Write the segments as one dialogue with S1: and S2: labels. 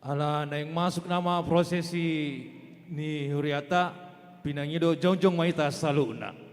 S1: Ala naing masuk nama prosesi ni huriata pinangido jongjong maita saluna.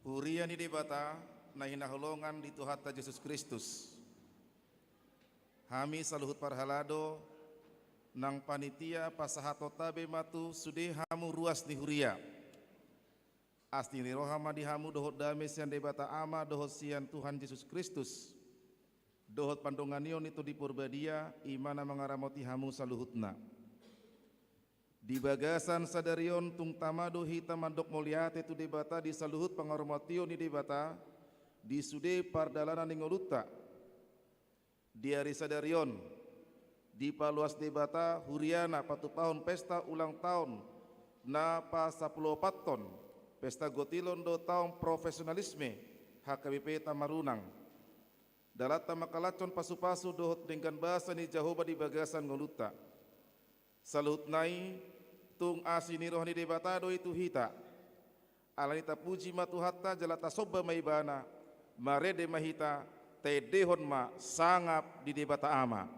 S2: Urian di debata nahina holongan di Tuhan Yesus Kristus. Hami saluhut parhalado nang panitia pasahato tabe matu sude hamu ruas ni huria. Asti ni rohama di hamu dohot dame sian debata ama dohot sian Tuhan Yesus Kristus. Dohot pandonganion itu di purbadia imana mengaramoti hamu saluhutna. Di bagasan sadarion tung tamado hitamandok moliate tu debata di saluhut pangormation ni debata di sude pardalanan ningoluta Diari Sadarion, Dipa Luas Debata Huriana patu tahun pesta ulang tahun Napa 10 paton pesta gotilon do tahun profesionalisme HKBP Tamarunang. Dalata makalacon pasu-pasu dohot dengan bahasa ni Jahoba di bagasan ngoluta. Salut nai tung asini rohani debata do itu hita. Alanita puji matuhatta jalata sobba maibana marede mahita tedehon ma sangap di debata ama.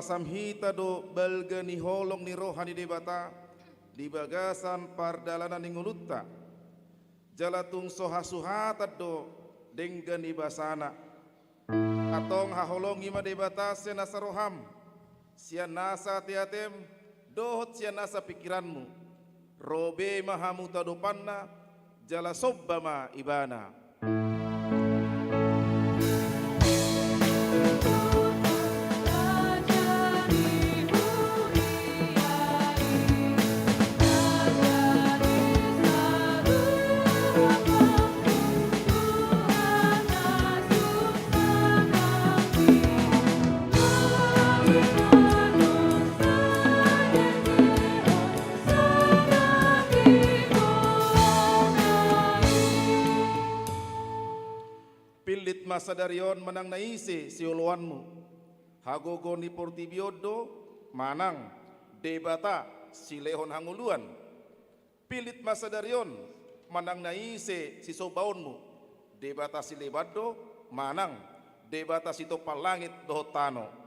S2: Samhita do balga ni holong ni rohani debata di bagasan pardalanan ni ngulutta jalatung sohasuhata do denggan ibasana atong haholongi ma debata senasa roham sian nasa tiatem dohot sian nasa pikiranmu robe mahamu tadopanna jala sobba ma ibana. Sadarion manang naise si uluanmu hagogo ni portibiodo manang debata si lehon hanguluan pilit masadarion manang naise si sobaonmu debata si lebado manang debata si topalangit dohotano.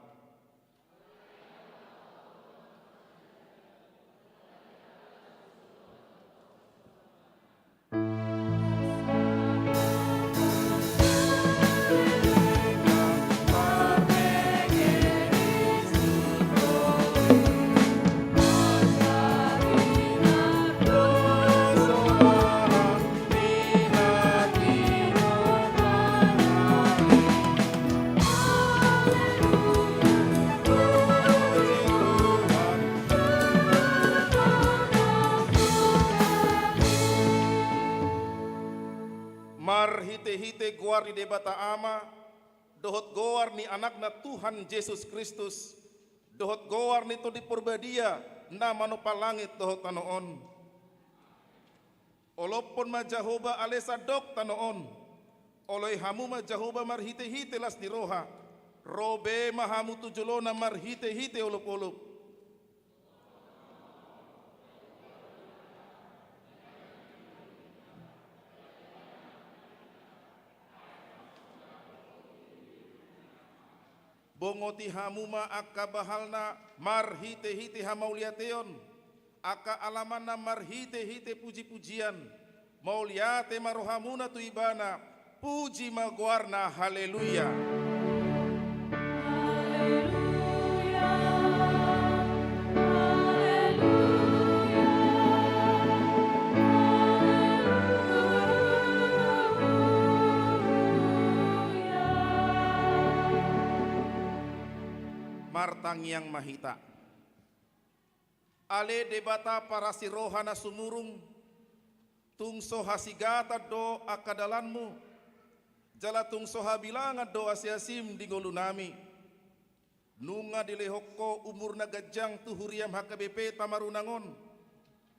S2: Hite-hite goar di debata ama dohot goar ni anakna Tuhan Yesus Kristus dohot goar ni to di purbadia na manopalangit dohot tanoon olopon ma Jahoba alesa dok tanoon oloy hamu ma Jahoba marhite-hite las di roha robe mahamu tujulona marhite-hite olop-olop. Bongoti hamuma aka bahalna marhite-hite hamauliateon aka alamana marhite-hite puji-pujian mauliate marohamuna tu ibana puji maguarna haleluya. Martang yang mahita ale debata para sirohana sumurung tungso hasigata do akadalanmu jala tungso habilangan do asiasim di golunami nunga dilehokko umur nagajang tu huriam HKBP tamarunangon,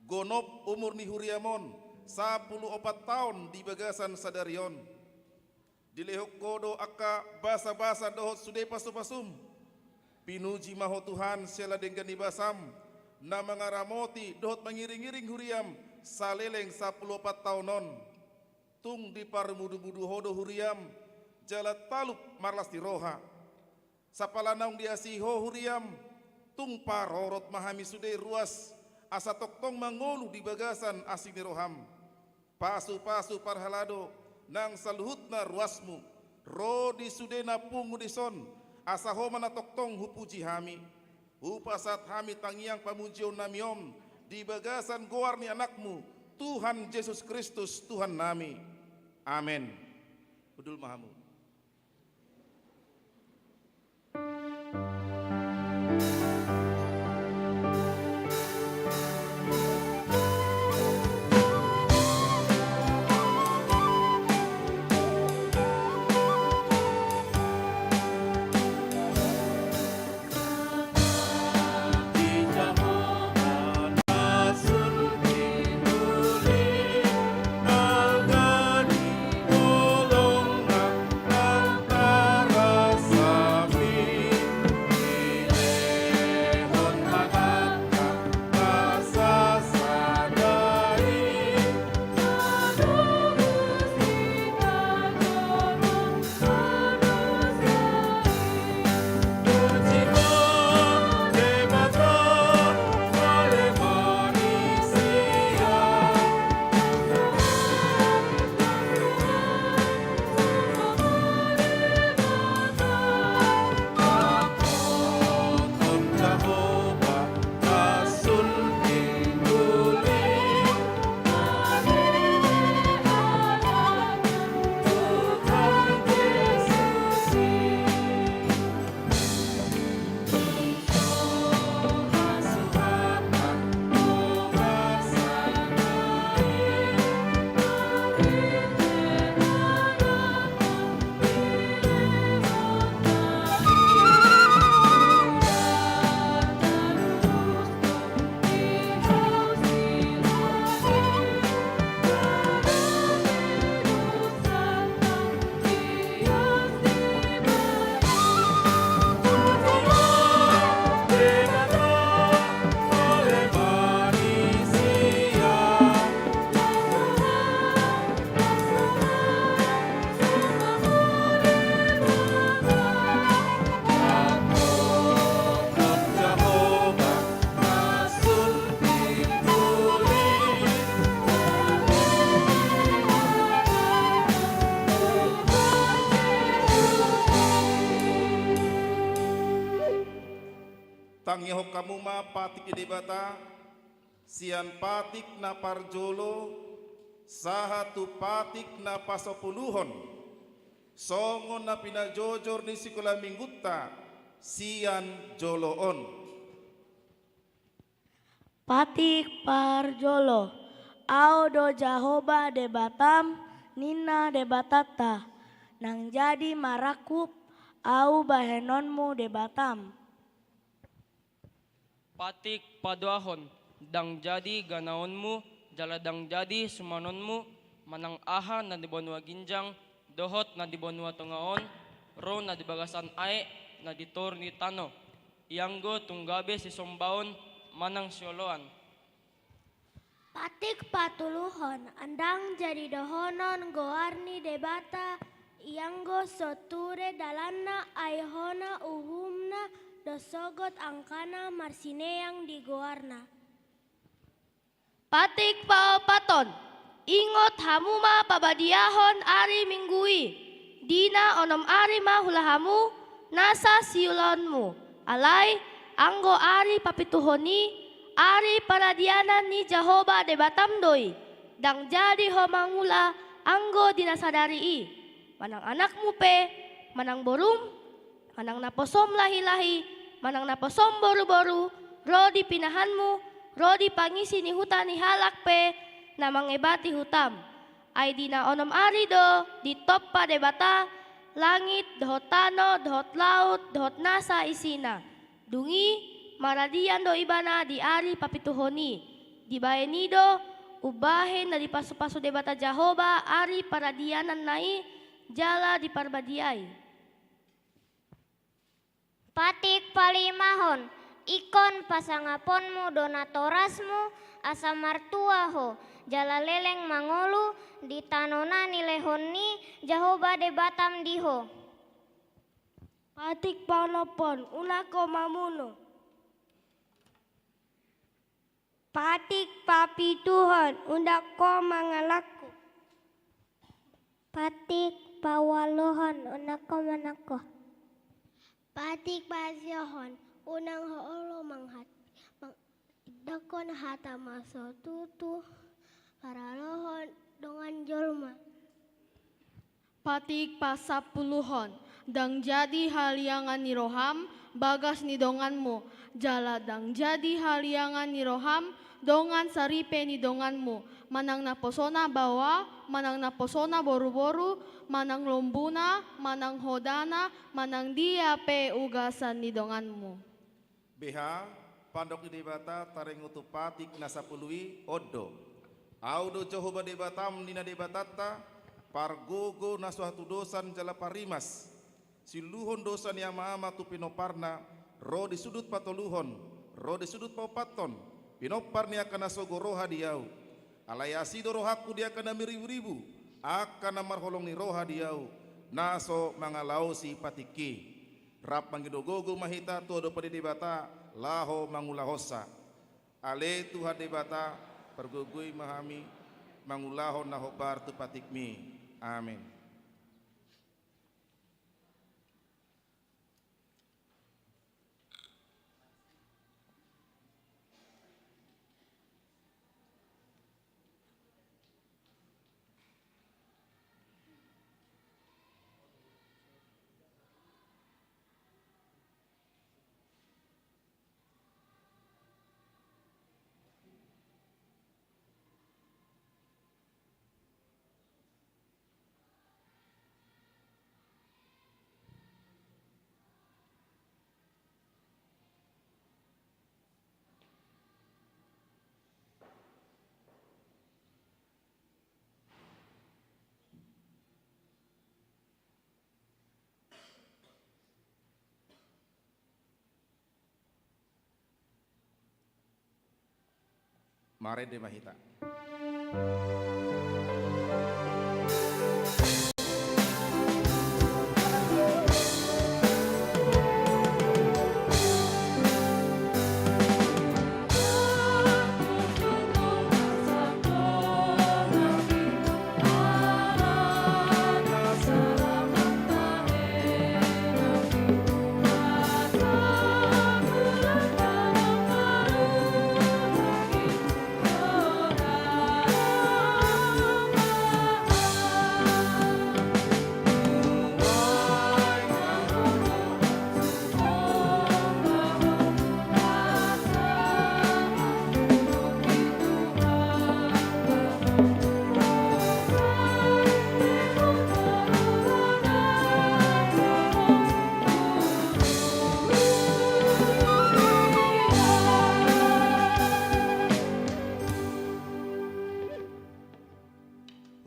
S2: gonop umur ni huriamon 14 tahun di bagasan sadarion, dilehokko do aka basa-basa dohot sude pasum-pasum, pinuji maho Tuhan sela dengan ibasam, na mangaramoti dohot mengiring-iring huriam saleleng 14 tahunon, tung di parmudu-mudu hodo huriam jalat talup marlas di roha, sapalanaung diasiho huriam tung parorot mahami sude ruas asa toktong mangolu di bagasan asing di roham, pasu-pasu parhalado nang saluhutna ruasmu, rodi sudena pungu dison asa homana toktong hupuji hami, hupasat hami tangiang pamujion namiom di bagasan goar ni anakmu Tuhan Yesus Kristus Tuhan nami. Amin. Udul mahamu. Tangyahok kamu ma patik debata, sian patik na parjolo, sahatu patik na pasopuluhon, songon na pinajojor ni sikula minggutta, sian joloon.
S3: Patik parjolo, au do jahoba debatam, nina debatata, nang jadi marakup, au bahenonmu debatam.
S4: Patik paduahon, dang jadi ganaonmu, jaladang jadi sumanonmu, manang aha na di bonua ginjang, dohot na di bonua tungaon, ro na di bagasan ae, na di tor ni tano, ianggo tunggabe si sombaon, manang sioloan.
S5: Patik patuluhon, andang jadi dohonon goarni debata, ianggo soture dalana aihona uhumna, dosogot angkana marsineang di goarna.
S3: Patik paopaton, ingot hamuma pabadiahon ari minggui, dina onom ari mahulahamu, nasa siulonmu, alay anggo ari papituhoni, ari paradianan ni Jahoba debatam doi, dang jadi homangula anggo dinasadari manang anakmu pe, manang borum, manang naposom lahi-lahi, manang naposom boru-boru, rodi pinahanmu, rodi pangisi ni hutan ni halak pe, na mangebati hutam. Ay di na onom ari do, di top pa debata, langit, dohot tano, dohot laut, dohot nasa isina. Dungi, maradian do ibana di ari papituhoni. Di baenido, ubahen na di pasu-pasu debata Jahoba, ari paradianan nai, jala di parbadiai.
S5: Patik palimahon, ikon pasangaponmu donatorasmu, asa martuaho, jala leleng mangolu, di tanona nilehoni, Jahoba debatam diho.
S3: Patik panopon, unako mamuno. Patik papi Tuhan, undak ko mangalakku.
S5: Patik pawalohon, unako manako. Patik pasiohon, unang hoolo manghat. Dakon hata maso tutu, paralohon dengan jolma.
S6: Patik pasapuluhon, dang jadi haliangan ni roham, bagas ni donganmu, jala dang jadi haliangan ni roham, dongan saripe ni donganmu, manang naposona bawa, manang naposona boru-boru, manang lombuna, manang hodana, manang dia pe ugasan ni donganmu.
S2: BH, pandok di debata tarengutu patik nasapului odo. Audo Jehovah debatam nina debatata, pargogo nasuhatu dosan jala parimas. Siluhon dosan yang maama tu pinoparna, ro di sudut patoluhon, ro di sudut paupaton, pinoparni akan nasogo roha diau. Alayasi do rohaku dia akan miribu-ribu, akan marholong ni roha diau. Naso mangalau si patiki. Rap mangidogogo mahita tu do padi debata, laho mangulahosa. Ale Tuhan debata, pergugui mahami, mangulahon nahobar tu patikmi. Amin. Mare de mahita.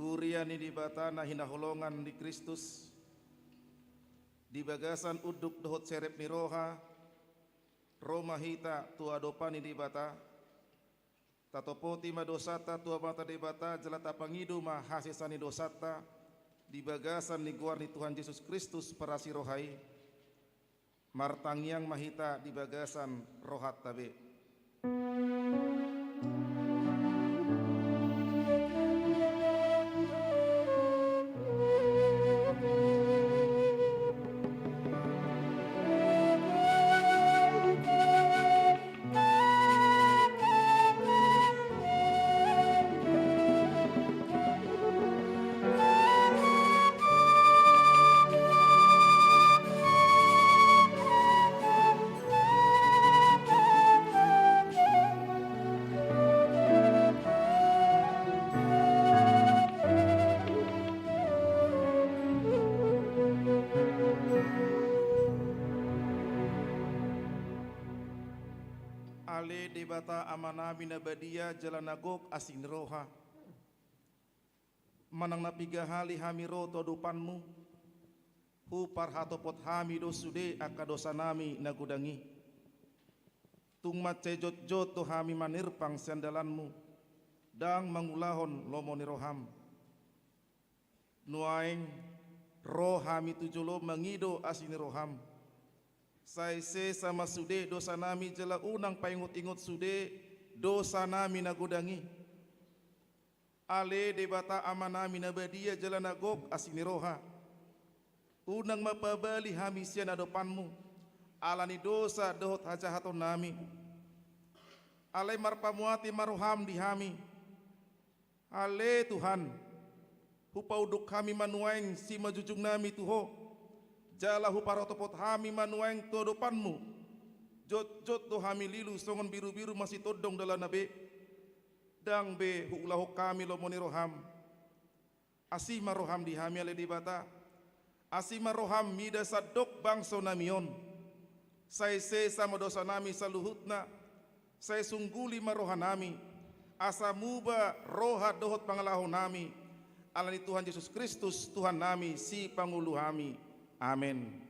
S2: Huriani di batana hinaholongan di Kristus, di bagasan uduk dohot serep ni roha, Roma hita tua dopani di bata, tatopoti ma dosata tua mata di bata, jelata pangidu ma hasisani dosata, di bagasan ni guar ni Tuhan Yesus Kristus parasi rohai, martangiang mahita di bagasan rohat tabe. Ale debata amanami nabadia jalanagok asin roha. Manang napiga hali hamiro todupanmu. Hu parhatopot hami dosude akadosa nami nagudangi. Tungmat cejot-jot to hami manirpang sandalanmu. Dang mangulahon lomoni roham. Nuaing rohami tujulo mangido asini roham. Saise sama sude dosa nami jela unang paingut-ingut sude dosa nami nagudangi. Ale debata amanami nabadia jela nagok asini roha. Unang mapabali hami sian adopanmu. Alani dosa dohot hajahaton nami. Ale marpamuati maruham di hami. Ale Tuhan, hupauduk kami manuaing si majujung nami tuho. Jala huparotopot hami manuaing todopanmu. Jot-jot to hami lilu songon biru-biru masih todong dalam nabe. Dang be huulahok kami lomoni roham. Asima roham di hami ale di bata. Asima roham mida sadok bangso namion. Saya sama dosa nami saluhutna. Saya sungguli maroha nami. Asa muba roha dohot pangalahon nami. Alani Tuhan Yesus Kristus Tuhan nami si pangulu hami. Amin.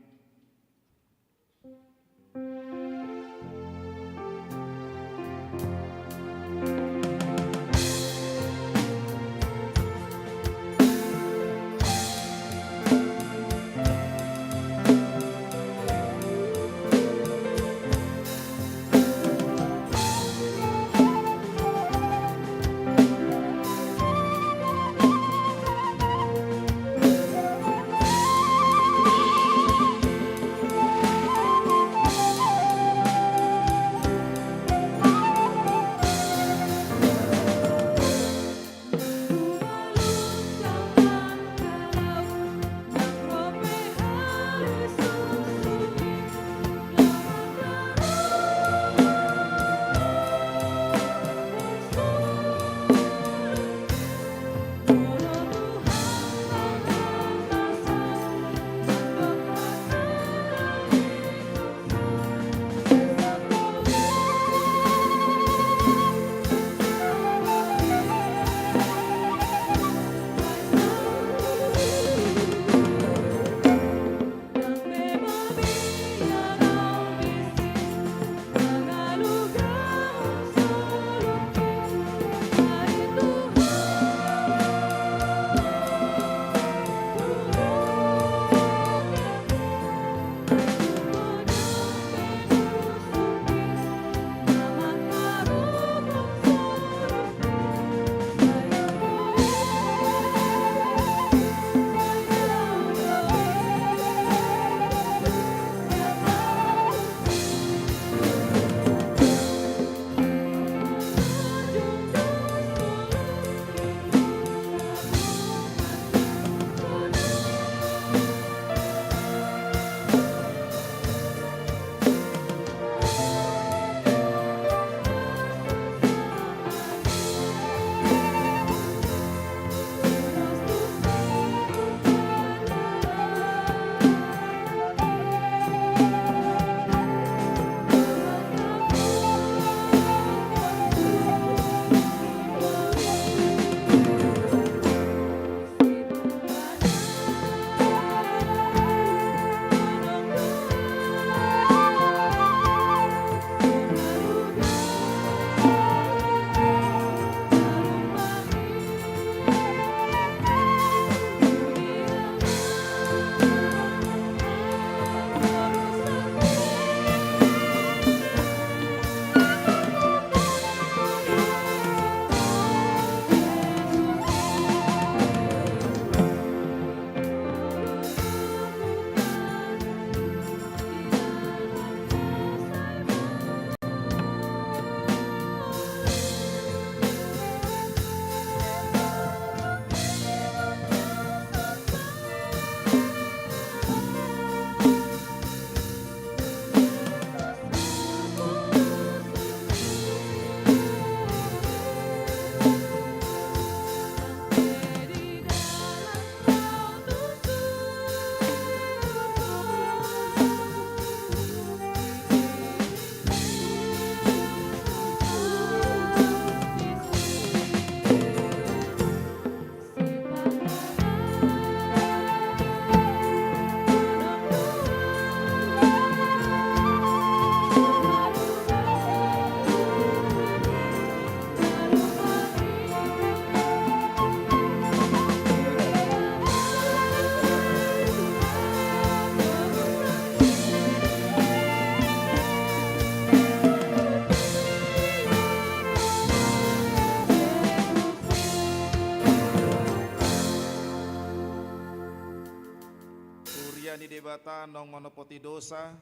S2: ni debata nong monopoti dosa,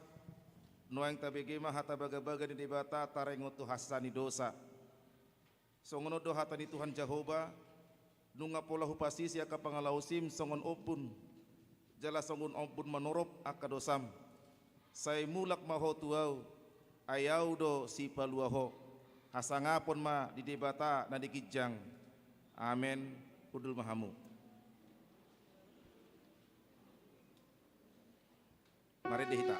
S2: noang tabegema hata baga-baga ni debata tarengotu hasani dosa. Songono do hata ni Tuhan Jehovah, nunga pola hupasisi aka pangalausim songon opun, jala songon opun manorop aka dosam. Say mulak maho tuau, ayau do si paluaho, hasangapon ma di debata na dikijang. Amen, udul mahamu. Mari dihita.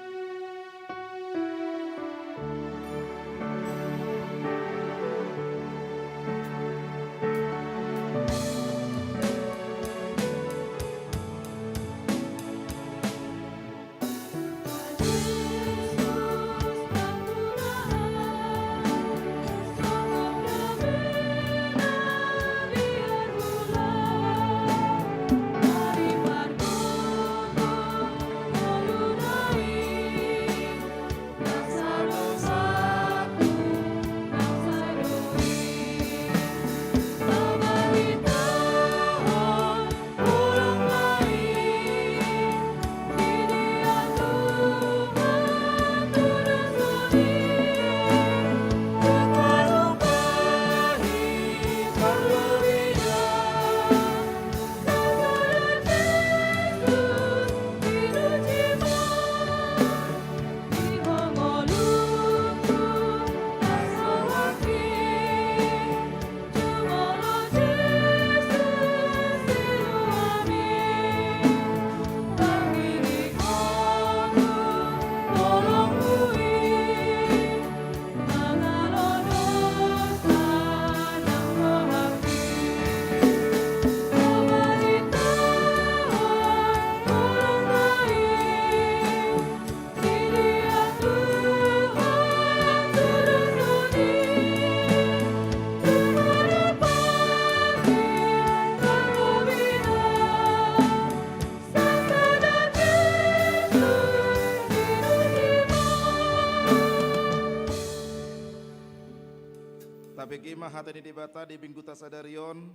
S2: Bagaimana hata ni debata di minggu tasadarion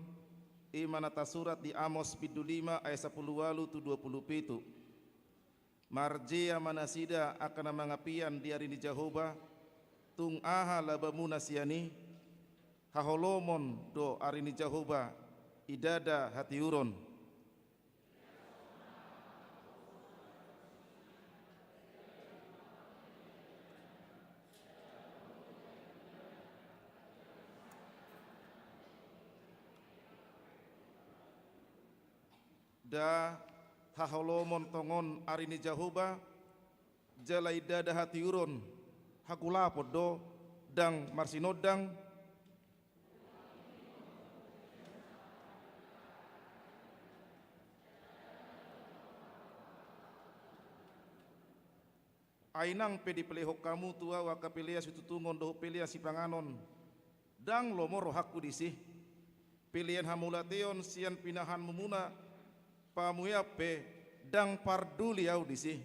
S2: imanata surat di Amos pidu 5 ayat 10 walu tu 27 marjia manasida akan mangapian di hari ni Jehovah tung aha labamu nasiani haholomon do hari ni Jehovah idada hati uron. Da haholomon tongon arini Jehovah jalai dada hati uron hakula podo dang marsinodang ainang pedi pelehok kamu tua waka pelia situtungon doh pelia si panganon dang lomoro hakku disih pilihan hamulateon sian pinahan mumuna pamuyape dang parduli au disih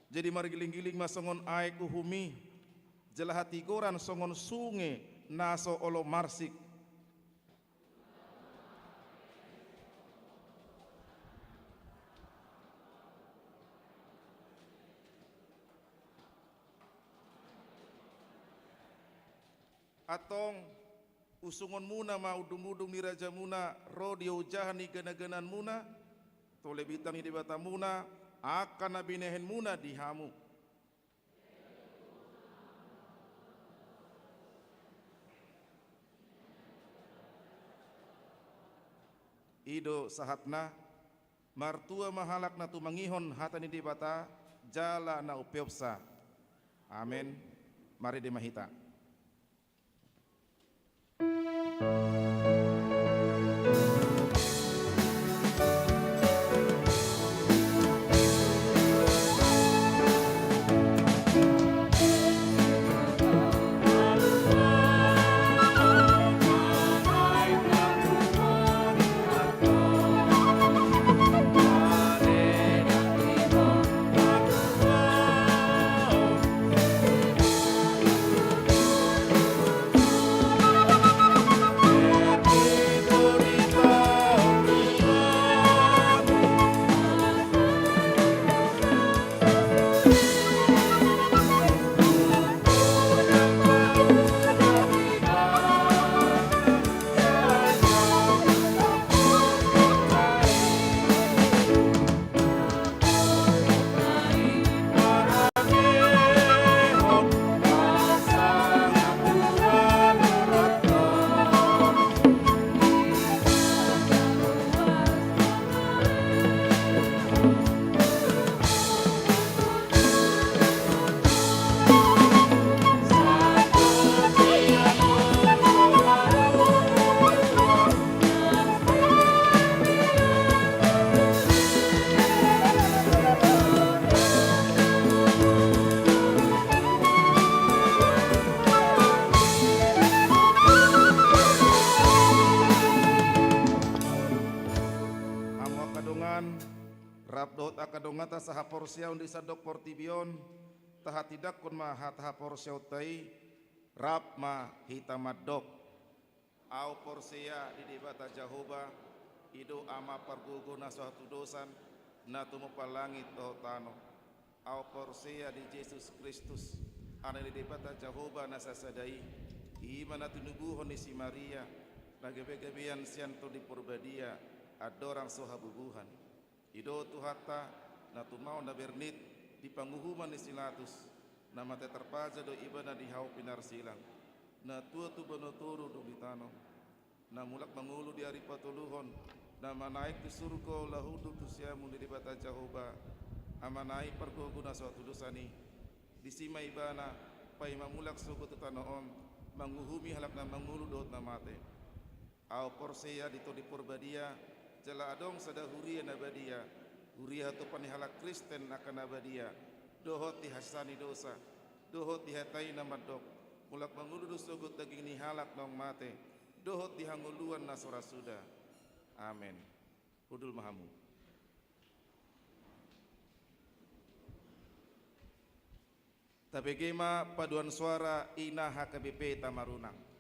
S2: jadi margiling-giling masongon aek uhumi jelahati goran songon sunge naso olo marsik atong usungon muna ma udung-udung ni raja muna rodio jahan ni gana-ganan muna tole bitang ni debata muna akan nabinehen muna di hamu ido sahatna martua mahalak na tumangihon hata ni debata jala na upeopsa amen mari demahita. Rap dohot akadongata saha porsiaun di sadok portibion taha tidak kun ma hataha porsiau tai rap ma hitamadok au porsia di debata Jehovah ido ama parguguna suatu dosan na tumupal langit tohotano au porsia di Yesus Kristus ana di debata Jehovah nasasadai ima na tunubuhon ni si Maria nagabe-gabean sianto di purbadia adorang sohabubuhan ido tuhata na tumau na bernit di panguhuman ni silatus na mate terpaja do iba na dihau pinar silang na tua tu banotoro do bitano na mulak mangulu di hari patuluhon na manaik di surga lahudu tu siamu di debata Jehovah amanai perguguna suatu dosani di sima ibana pai mamulak suku tutanoon manguhumi halak na mangulu dot na mate au porseya di to di purbadia jala adong sada huria nabadia huria tu panihalak Kristen akan nabadia dohot di hasani dosa dohot di hatai namadok mulak mangulu dosugut daging ni halak nong mate dohot di hanguluan nasora suda amin hudul mahamu tabegema paduan suara ina HKBP Tamarunang.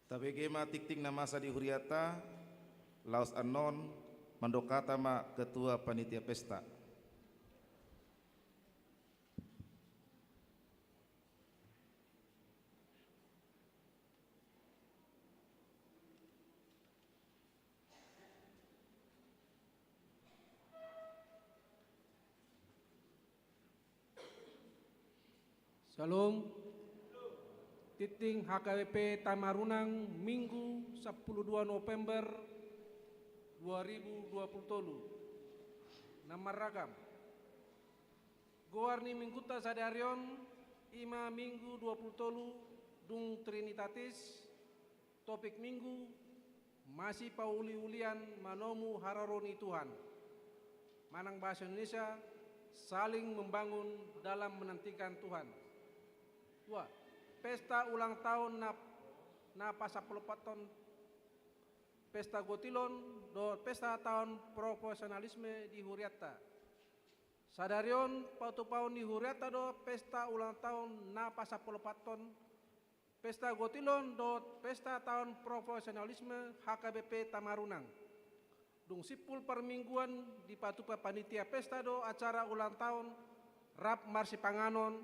S2: Tabegema tikting na masa di Huriata, Laos Anon, Mandokata ma Ketua Panitia Pesta.
S7: Salam. Titing HKBP Tamarunang Minggu 12 November 2020. Nama ragam. Goarni Mingguta Sadarion Ima Minggu 20 Dung Trinitatis. Topik Minggu masih pauli-ulian manomu hararoni Tuhan. Manang bahasa Indonesia saling membangun dalam menantikan Tuhan. 2. Pesta ulang tahun na pasapelopaton Pesta Gotilon do pesta tahun profesionalisme di Huriata. Sadarion pautupaun di Huriata do pesta ulang tahun na pasapelopaton Pesta Gotilon do pesta tahun profesionalisme HKBP Tamarunang. Dung sipul permingguan di patupa panitia pesta do acara ulang tahun Rap Marsi Panganon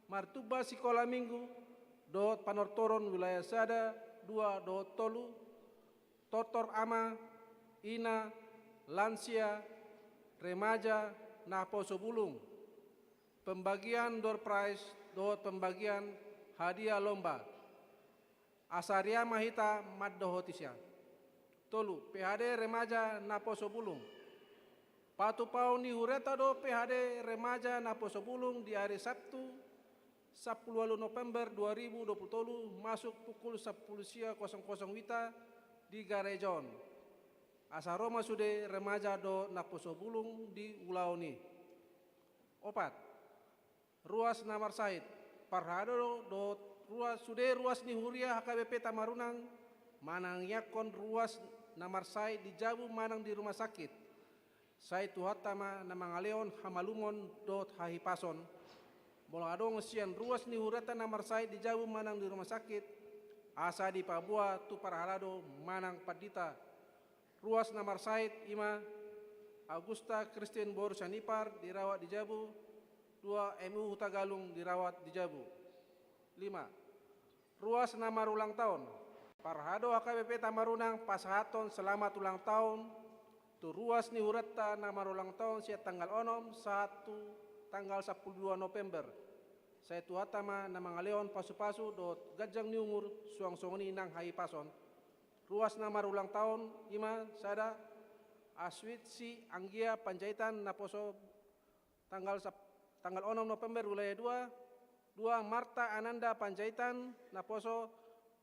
S7: Martuba Sekolah Minggu dot Panortoron wilayah Sada 2 dot Tolu Totor Ama Ina Lansia Remaja Naposo Bulung. Pembagian door prize dot pembagian hadiah lomba Asaria Mahita Maddohotisya. Tolu PHD Remaja Naposo Bulung. Patupau ni Hureta do PHD Remaja Naposo Bulung di hari Sabtu 10 November 2020 masuk pukul 10.00 Wita di Garejon. Asaroma sude remaja do Naposo Bulung di Ulaoni. 4. Ruas Namar Said Parhado do ruas ni Huria HKBP Tamarunang manang yakon ruas Namar Said di Jabu manang di rumah sakit. Said Tuhatama Namangaleon Hamalumon dot Hahipason. Bola adong sian ruas ni Hurata Namar Said di Jabu manang di rumah sakit. Asa di Papua tu Parhalado manang Padita. Ruas Namar Said Ima Augusta Christian Boru Sanipar dirawat di Jabu. 2 MU Hutagalung dirawat di Jabu. 5. Ruas Namar ulang tahun Parhado HKBP Tamarunang Pasahaton selamat ulang tahun. Tu ruas ni Hurata Namar ulang tahun siat tanggal 6 tanggal 12 November. Saya tuatama Namangaleon Pasu-pasu dot Gajang ni umur suang-suangni nang hai pason. Ruas Namar ulang tahun Ima Sada Aswit si Anggia Panjaitan Naposo tanggal 6 November wilayah 2. 2 Marta Ananda Panjaitan Naposo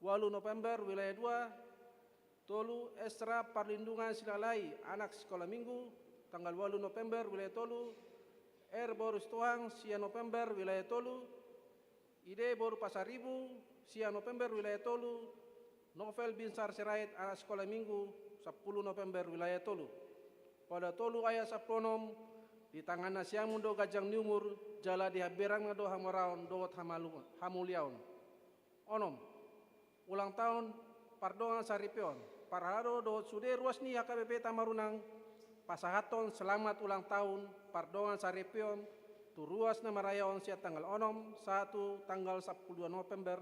S7: 8 November wilayah 2. Tolu Esra Perlindungan Silalai anak sekolah minggu tanggal 8 November wilayah Tolu. Boru Stoang sia November wilayah Tolu. Ide Boru Pasaribu sia November wilayah Tolu. Novel Binsar Serait anak sekolah minggu 10 November wilayah Tolu. Pada Tolu ayah sapronom di tangan nasiamundo Gajang Niumur jala di haberang do hamaraon dot hamuliaon. Onom ulang tahun Pardongan Saripion Parhado dot sude ruas ni HKBP Tamarunang Pasahaton selamat ulang tahun Pardongan Saripion tu ruas Namarayaon siat tanggal 6 tanggal 12 November.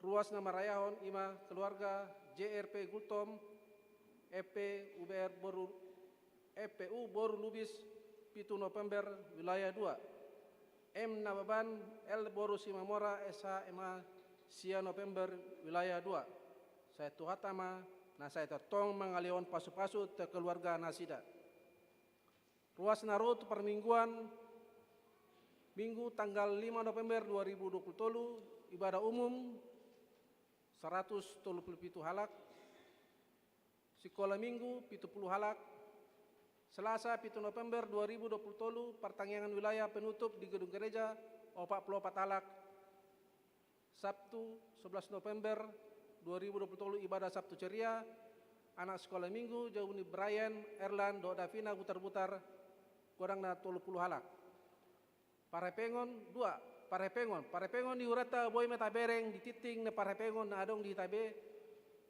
S7: Ruas Namarayaon Ima keluarga JRP Gultom EPU Boru Lubis 7 November wilayah 2. M Nababan L Boru Simamora SHMA sia November wilayah 2. Saya tuhatama saya tertong mengalion pasu-pasu te keluarga Nasida. Ruas Narut permingguan Minggu tanggal 5 November 2020 ibadah umum 137 halak. Sekolah minggu 70 halak. Selasa 7 November 2020 pertanggungan wilayah penutup di gedung gereja 44 halak. Sabtu 11 November 2020 ibadah Sabtu ceria anak sekolah minggu jauh ni Brian Erlan do Davina butar-butar kurang na 30 halak. Para pengon 2 Parepengon di hurata boy meta bereng di titing na parepengon na adong di tabe.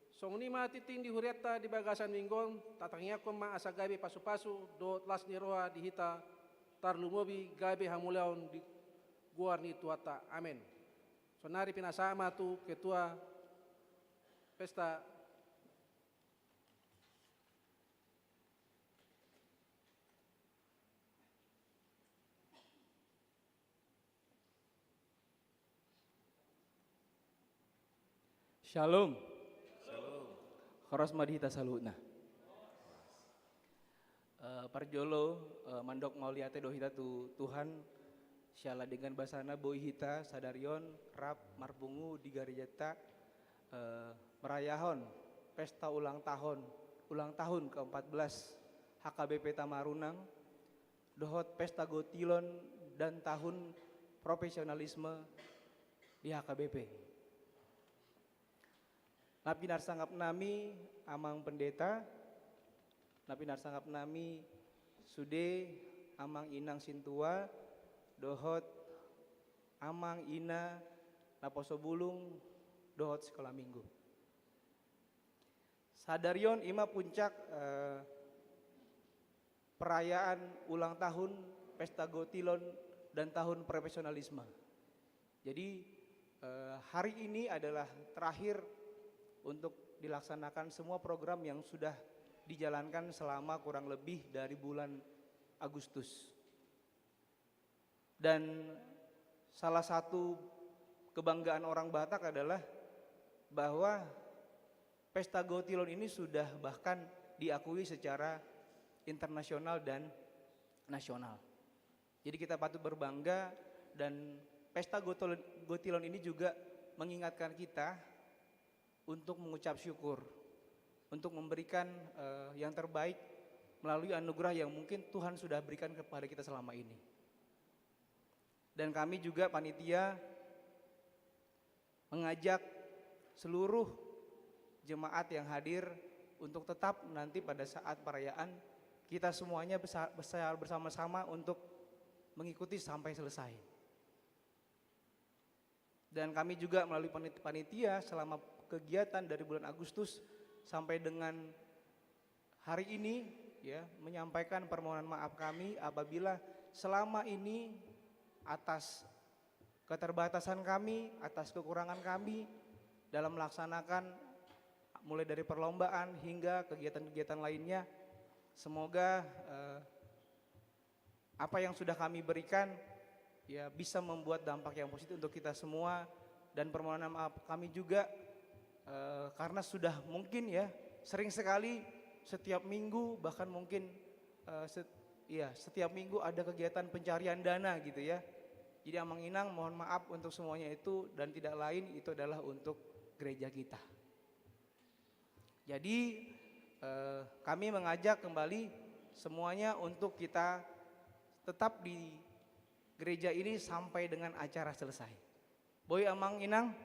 S7: Song nima titing di hurata di bagasan minggon tatangnya ko ma asa gabi pasu-pasu do las ni roa di hita tarlumobi gabi hamulaon di guar ni tuata. Amin. Sonari pinasama tu ketua pesta
S8: Shalom. Khoros madhita salutna. Parjolo mandok mauliate dohita tu Tuhan syala dengan basana boy hita sadarion rap marpungu di garejata merayahon pesta ulang tahun ke-14 HKBP Tamarunang dohot pesta gotilon dan tahun profesionalisme di HKBP. Napi narsangap nami amang pendeta, napi narsangap nami sude amang inang sintua, dohot amang ina naposo bulung dohot sekolah minggu. Sadarion ima puncak perayaan ulang tahun pesta gotilon dan tahun profesionalisme. Jadi hari ini adalah terakhir untuk dilaksanakan semua program yang sudah dijalankan selama kurang lebih dari bulan Agustus. Dan salah satu kebanggaan orang Batak adalah bahwa pesta gotilon ini sudah bahkan diakui secara internasional dan nasional. Jadi kita patut berbangga dan pesta gotilon ini juga mengingatkan kita untuk mengucap syukur, untuk memberikan yang terbaik melalui anugerah yang mungkin Tuhan sudah berikan kepada kita selama ini. Dan kami juga panitia mengajak seluruh jemaat yang hadir untuk tetap nanti pada saat perayaan kita semuanya bersama-sama untuk mengikuti sampai selesai. Dan kami juga melalui panitia selama kegiatan dari bulan Agustus sampai dengan hari ini ya menyampaikan permohonan maaf kami apabila selama ini atas keterbatasan kami, atas kekurangan kami dalam melaksanakan mulai dari perlombaan hingga kegiatan-kegiatan lainnya. Semoga apa yang sudah kami berikan ya bisa membuat dampak yang positif untuk kita semua. Dan permohonan maaf kami juga karena sudah mungkin ya sering sekali setiap minggu bahkan mungkin setiap minggu ada kegiatan pencarian dana gitu ya. Jadi Amang Inang mohon maaf untuk semuanya itu dan tidak lain itu adalah untuk gereja kita. Jadi kami mengajak kembali semuanya untuk kita tetap di gereja ini sampai dengan acara selesai. Boy Amang Inang.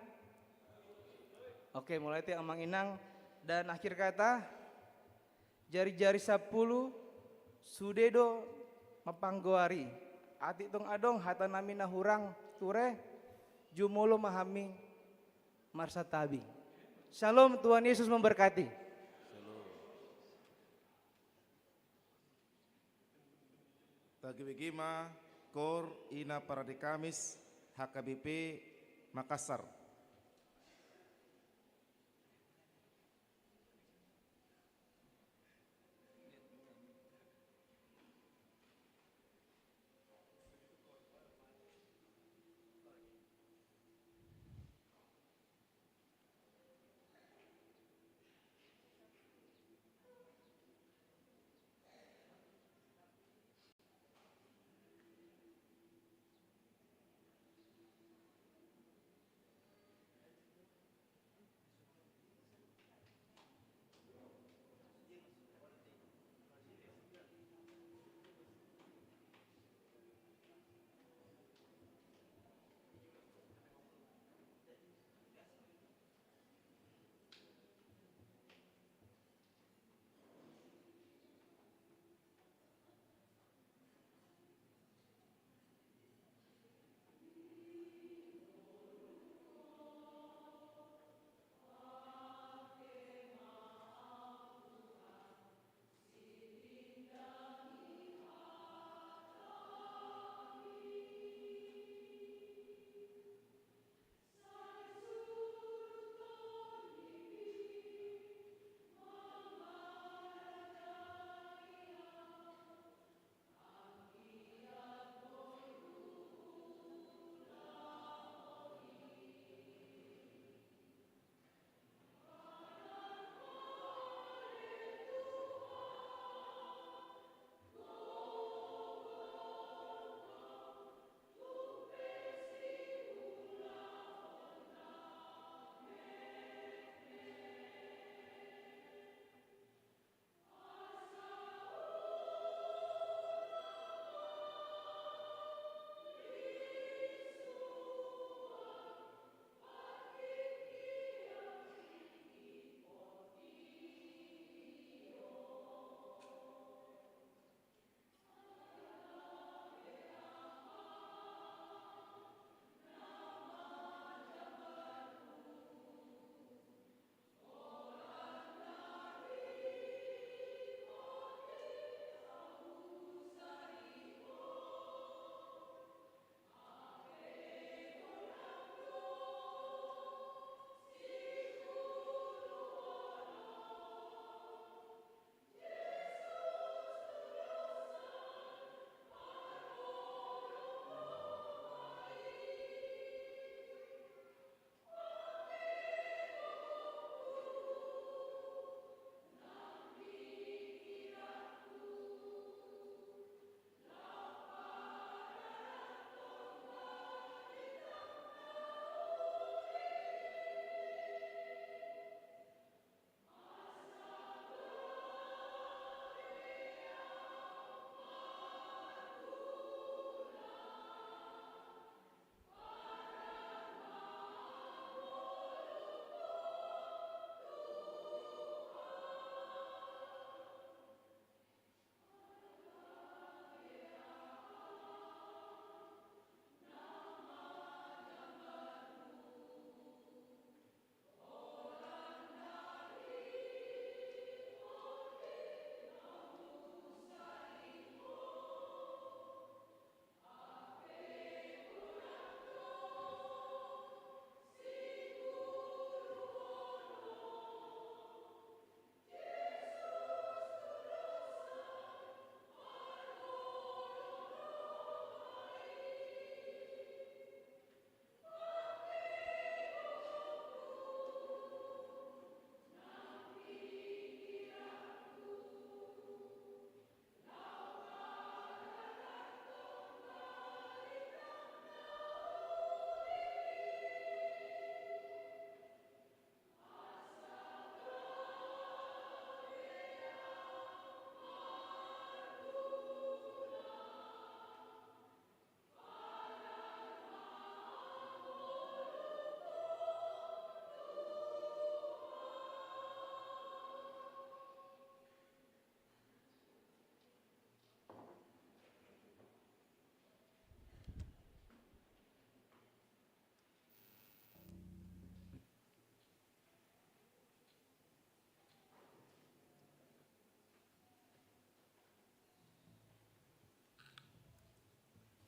S8: Oke, mulai ti Amang Inang dan akhir kata jari-jari 10 sudedo mapanggoari ati tong adong hata nami nahurang ture jumulo mahami marsatabi. Shalom, Tuhan Yesus memberkati.
S2: Tagibigima Kor Ina Paradikamis HKBP Makassar.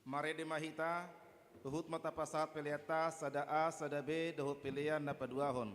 S2: Mare de mahita, uhut mata pasahat peliata, sada A, sada B, dohut pilihan na paduahon.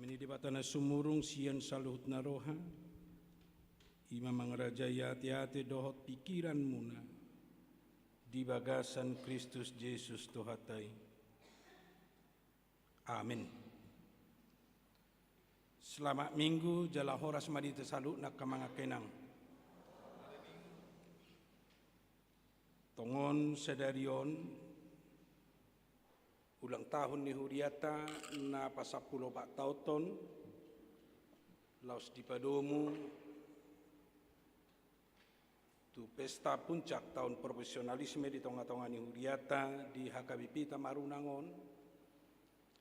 S9: Kami di batana sumurung sian saluhut naroha, ima mangrajaya hati-hati dohot pikiran muna, di bagasan Kristus Yesus Tuhatai. Amin. Selamat minggu jala horas madita salut nak kamanga kenang. Tongon sedarion ulang tahun ni Huriata na pasapulo pak tauton laos di padomu tu pesta puncak tahun profesionalisme di tonga-tonga ni Huriata di HKBP Tamarunangon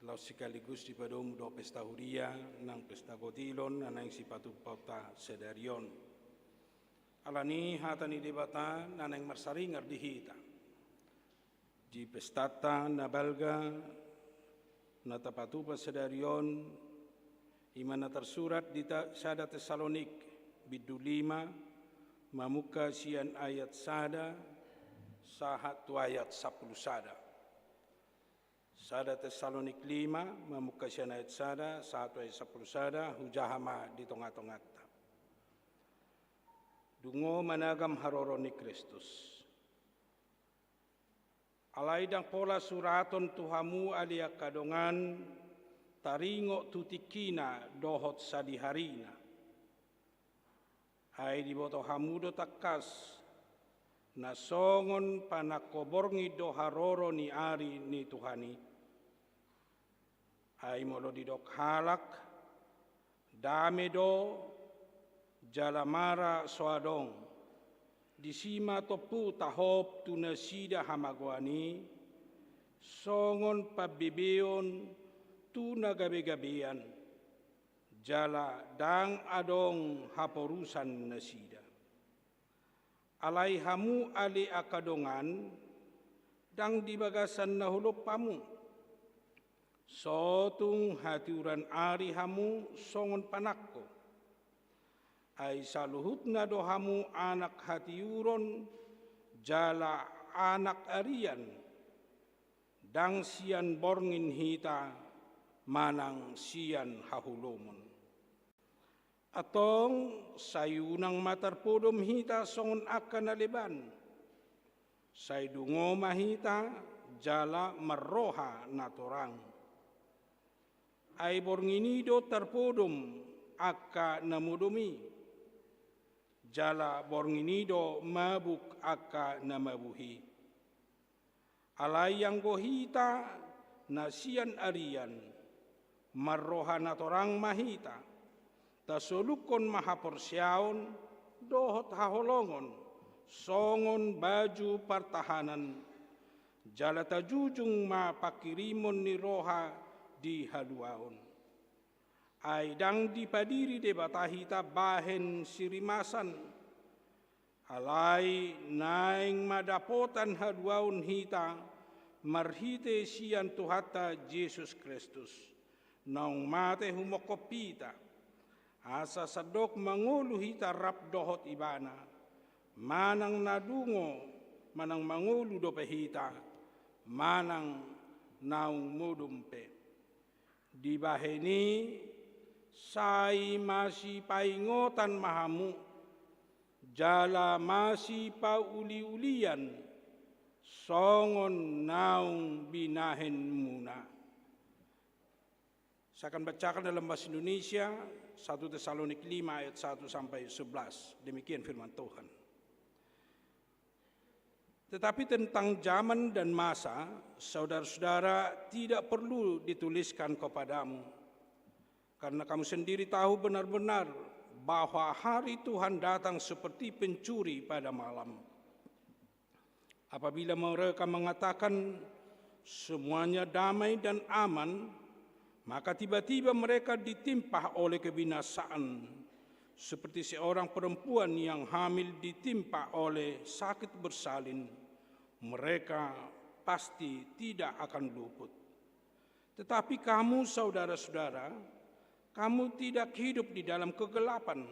S9: laos sekaligus di padomu do pesta Huria nang pesta Gotilon nang sipatu pauta sedarion alani hatani debata nanang marsaringar dihita di pestata na balga na tapatupa sedarion imana tersurat di sada Tesalonik bidu 5 mamuka sian ayat sada sahat tu ayat 10 sada Tesalonik 5 mamuka sian ayat sada sahat ayat 10 sada hujahama di tonga-tonga dungo managam haroroni Kristus alaidang pola suraton tuhamu alia kadongan taringo tutikina dohot sadiharina. Hai di boto hamudo takas nasongon panakoborngi doharoro ni ari ni Tuhani. Hai molo didok halak damedo jalamara soadong. Disima topu tahop tunasida hamagwani songon pabebeon tuna gabe-gabean jala dang adong haporusan nasida alai hamu ali akadongan dang dibagasan nahulop pamu sotung hatiuran ari hamu songon panakko ai saluhutna dohamu anak hatiuron jala anak arian dang sian borngin hita manang sian hahulomon atong sayunang matarpodom hita songon akan naliban saydungo mahita jala marroha natorang ai bornginido tarpodom akka namudumi jala bornginido mabuk akka namabuhi alayang gohita nasian arian marrohana torang mahita tasolukon mahaporsyaon dohot haholongon songon baju pertahanan jala tajujung mapakirimon ni roha di haluaon aidang dipadiri debatahita bahen sirimasan alai naing madapotan haduaun hita marhite sian tuhata Yesus Kristus naung mate humokopita asa sadok mangulu hita rap dohot ibana manang nadungo manang mangulu dope hita manang naung mudumpe di baheni sai masih paingotan mahamu jala masih pauli-ulian songon naung binahen muna. Saya akan bacakan dalam bahasa Indonesia 1 Tesalonik 5 ayat 1 sampai 11. Demikian firman Tuhan. Tetapi tentang zaman dan masa, saudara-saudara tidak perlu dituliskan kepadamu. Karena kamu sendiri tahu benar-benar bahwa hari Tuhan datang seperti pencuri pada malam. Apabila mereka mengatakan semuanya damai dan aman, maka tiba-tiba mereka ditimpa oleh kebinasaan. Seperti seorang perempuan yang hamil ditimpa oleh sakit bersalin, mereka pasti tidak akan luput. Tetapi kamu saudara-saudara, kamu tidak hidup di dalam kegelapan,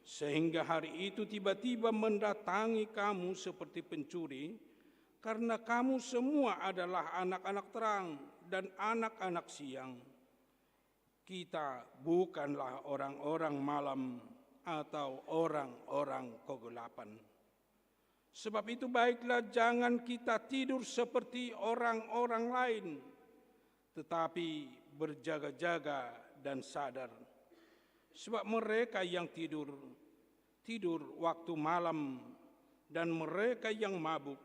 S9: sehingga hari itu tiba-tiba mendatangi kamu seperti pencuri, karena kamu semua adalah anak-anak terang dan anak-anak siang. Kita bukanlah orang-orang malam atau orang-orang kegelapan. Sebab itu baiklah jangan kita tidur seperti orang-orang lain, tetapi berjaga-jaga dan sadar. Sebab mereka yang tidur waktu malam, dan mereka yang mabuk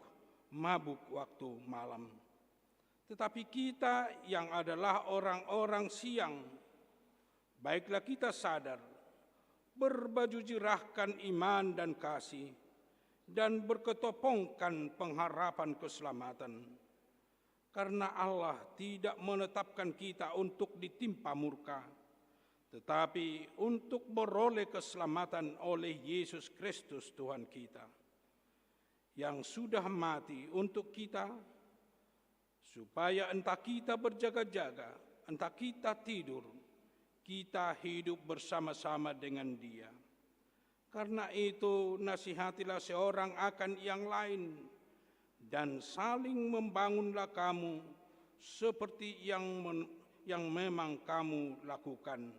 S9: waktu malam. Tetapi kita yang adalah orang-orang siang, baiklah kita sadar, berbaju jerahkan iman dan kasih, dan berketopongkan pengharapan keselamatan. Karena Allah tidak menetapkan kita untuk ditimpa murka, tetapi untuk beroleh keselamatan oleh Yesus Kristus Tuhan kita, yang sudah mati untuk kita, supaya entah kita berjaga-jaga, entah kita tidur, kita hidup bersama-sama dengan Dia. Karena itu nasihatilah seorang akan yang lain, dan saling membangunlah kamu seperti yang memang kamu lakukan.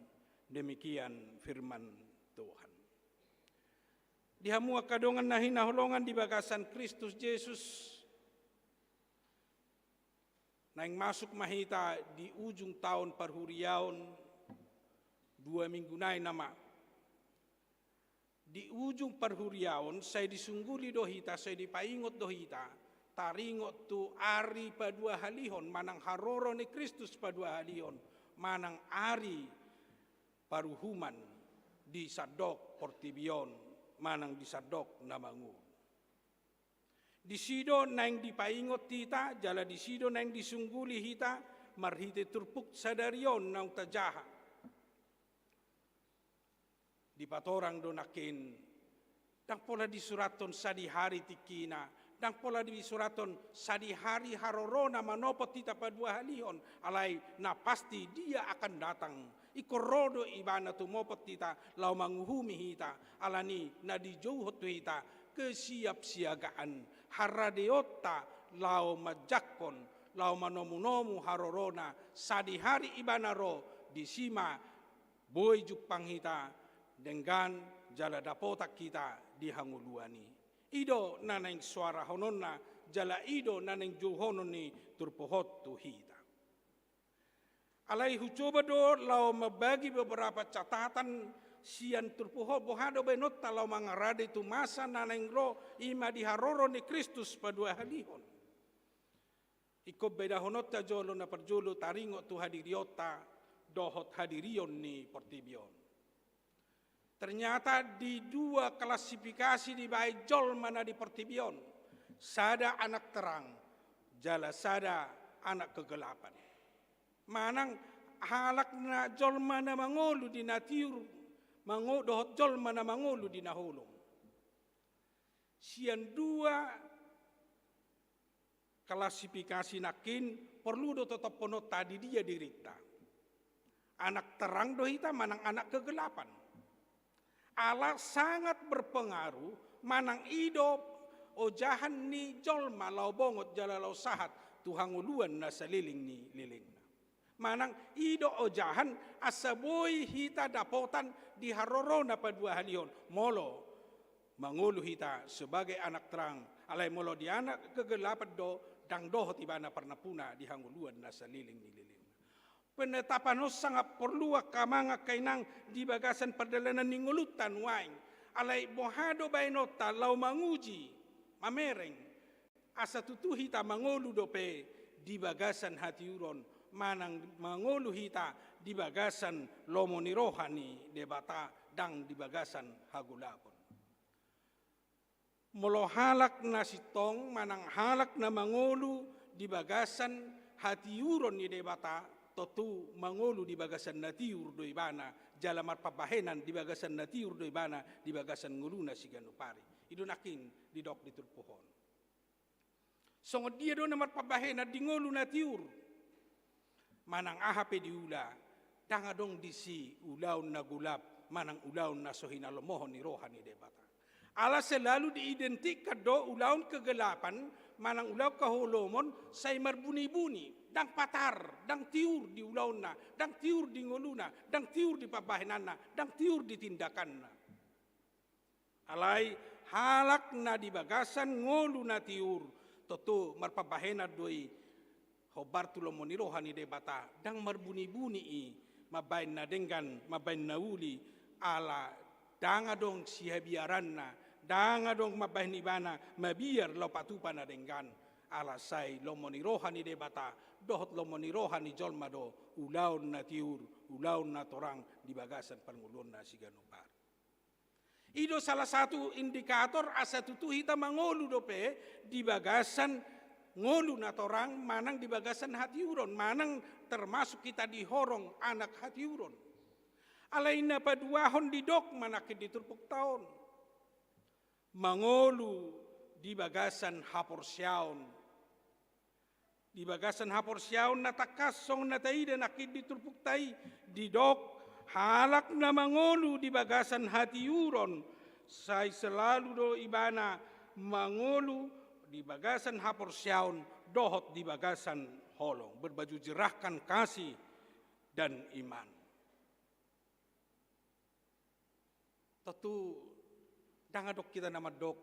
S9: Demikian firman Tuhan. Dihamu kadongan nahi naholongan di bagasan Kristus Yesus. Naing masuk mahita di ujung tahun parhuriaon 2 minggu naik nama. Di ujung parhuriaon saya disungguli dohita, saya dipaingot dohita. Taringot tu ari padua halihon, manang haroro ni Kristus padua halihon, manang ari paruhuman di Sadok Portibion, manang di Sadok Namangu. Di sido nang dipaingot kita, jala di sido nang disungguli hita, marhite turpuk sadarion nang tajaha. Di patorang donakin, dang pola di suraton sadi hari tikina, dang pola di suraton sadi hari harorona manopot tita padua halihon, alai na pasti dia akan datang. Ikorodo ibana tumopot tita lau manguhumi hita, alani na di jauhot hita kesiapsiagaan haradeota lau majakon lau manomu-nomu harorona sadi hari ibana ro di sima boy jupang hita dengan jala dapotak kita di hanguluani. Ido naneng suara hononna jala ido naneng juhononi turpohot tu hita. Alai hucoba do lau membagi beberapa catatan sian turpohot bohado benot lau mangarade tu masa naneng ro ima di haroro ni Kristus padua halihon. Iko beda honota jolo na perjolo taringo tu hadiriota dohot hadirion ni Portibion. Ternyata di 2 klasifikasi di baik jol mana di Portibion, sada anak terang, jala sada anak kegelapan. Manang halak na jol mana mangolu di natiur, dohot jol mana mangolu di nahulung. Sian 2 klasifikasi nakin perlu do tetap pono tadi dia dirita. Anak terang dohita manang anak kegelapan. Allah sangat berpengaruh manang ido ojahan ni jolma lau bongot jala lau sahat tuhanguluan na saliling ni lilingna. Manang ido ojahan asaboy hita dapotan di harorona padua halion molo mangulu hita sebagai anak terang alai molo di anak kegelapan do dang doh tibana pernapuna di hanguluan na saliling ni liling. Penetapan no sangat perlu kamanga kainang di bagasan perdalanan ningulutan waing alai bohado bainota lau manguji mamereng asa tutu hita mangolu dope di bagasan hati uron manang mangolu hita di bagasan lomoni rohani debata dang di bagasan hagulapon. Molo halak na sitong manang halak na mangolu di bagasan hati uron ni debata totu mangolu di bagasan natiur do ibana jala marpabahenan di bagasan natiur do ibana di bagasan nguluna siganupari ido nakin di dok di turpohon songo dia do na marpabahenan di ngolu natiur manang ahape di ula tanga dong disi ulaun na gulap manang ulaun na sohina lomohon ni rohani debata ala selalu diidentikan do ulaun kegelapan manang ulau kaholomon say marbuni-buni dang patar, dang tiur di ulauna, dang tiur di ngoluna, dang tiur di pabahenana, dang tiur di tindakanna. Alai halakna di bagasan ngoluna tiur, toto marpabahena doi hobar tulomoni rohani debata, dang marbuni-buni i, mabain na denggan, mabain na uli, ala danga dong sihabiaranna, danga dong mabain ibana, mabiar lo patupa na denggan, ala say lomoni rohani debata, dohot lomoni rohani jolmado, ulaun na tiur, ulaun na torang di bagasan pangulun na siganupar. Ido salah satu indikator asa tutu hita mangolu dope di bagasan ngolu na torang manang di bagasan hati uron, manang termasuk kita dihorong anak hati uron. Alaina paduahon di dok manakit di turpuk tahun. Mangolu di bagasan hapor syaun. Di bagasan hapor syaun natakasong nataida nakit di turpuk tai di dok halak na mangolu di bagasan hati uron. Say selalu do ibana mangolu di bagasan hapor syaun, dohot di bagasan holong, berbaju jerahkan kasih dan iman. Tentu dangadok kita nama dok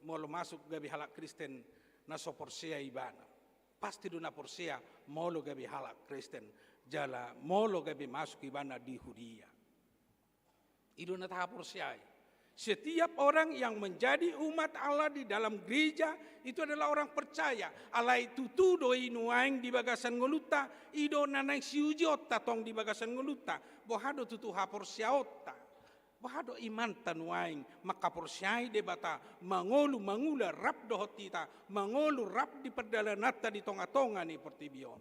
S9: molo masuk gabi halak Kristen na soporsea ibana. Pasti do na porsea molo gabi halak Kristen jala molo gabi masuk ibana di Huria. Ido na taha porsea. Setiap orang yang menjadi umat Allah di dalam gereja itu adalah orang percaya. Alai tutu doi nuaing di bagasan ngoluta, ido nanai siujiota tong di bagasan ngoluta, bohado tutu hapor siaota, bohado iman tanuaing, maka porsiai debata, mangolu mangula rap dohotita, mangolu rap di perdalanata di tonga-tonga ni pertibion.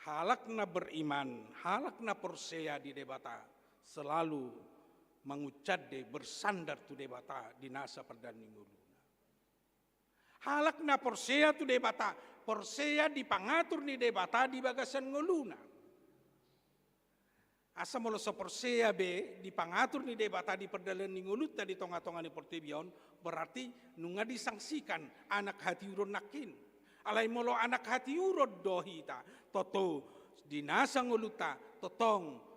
S9: Halakna beriman, halakna persea di debata, selalu mengucade bersandar tu debata di nasa perdani nguluna. Halak na porsea tu debata, porsea dipangatur ni debata di bagasan nguluna. Asa molo sa porsea be dipangatur ni debata di perdalan ni nguluta di tonga-tonga ni portibion, berarti nunga disangsikan anak hati uron nakin. Alai molo anak hati uron dohita, toto di nasa nguluta, totong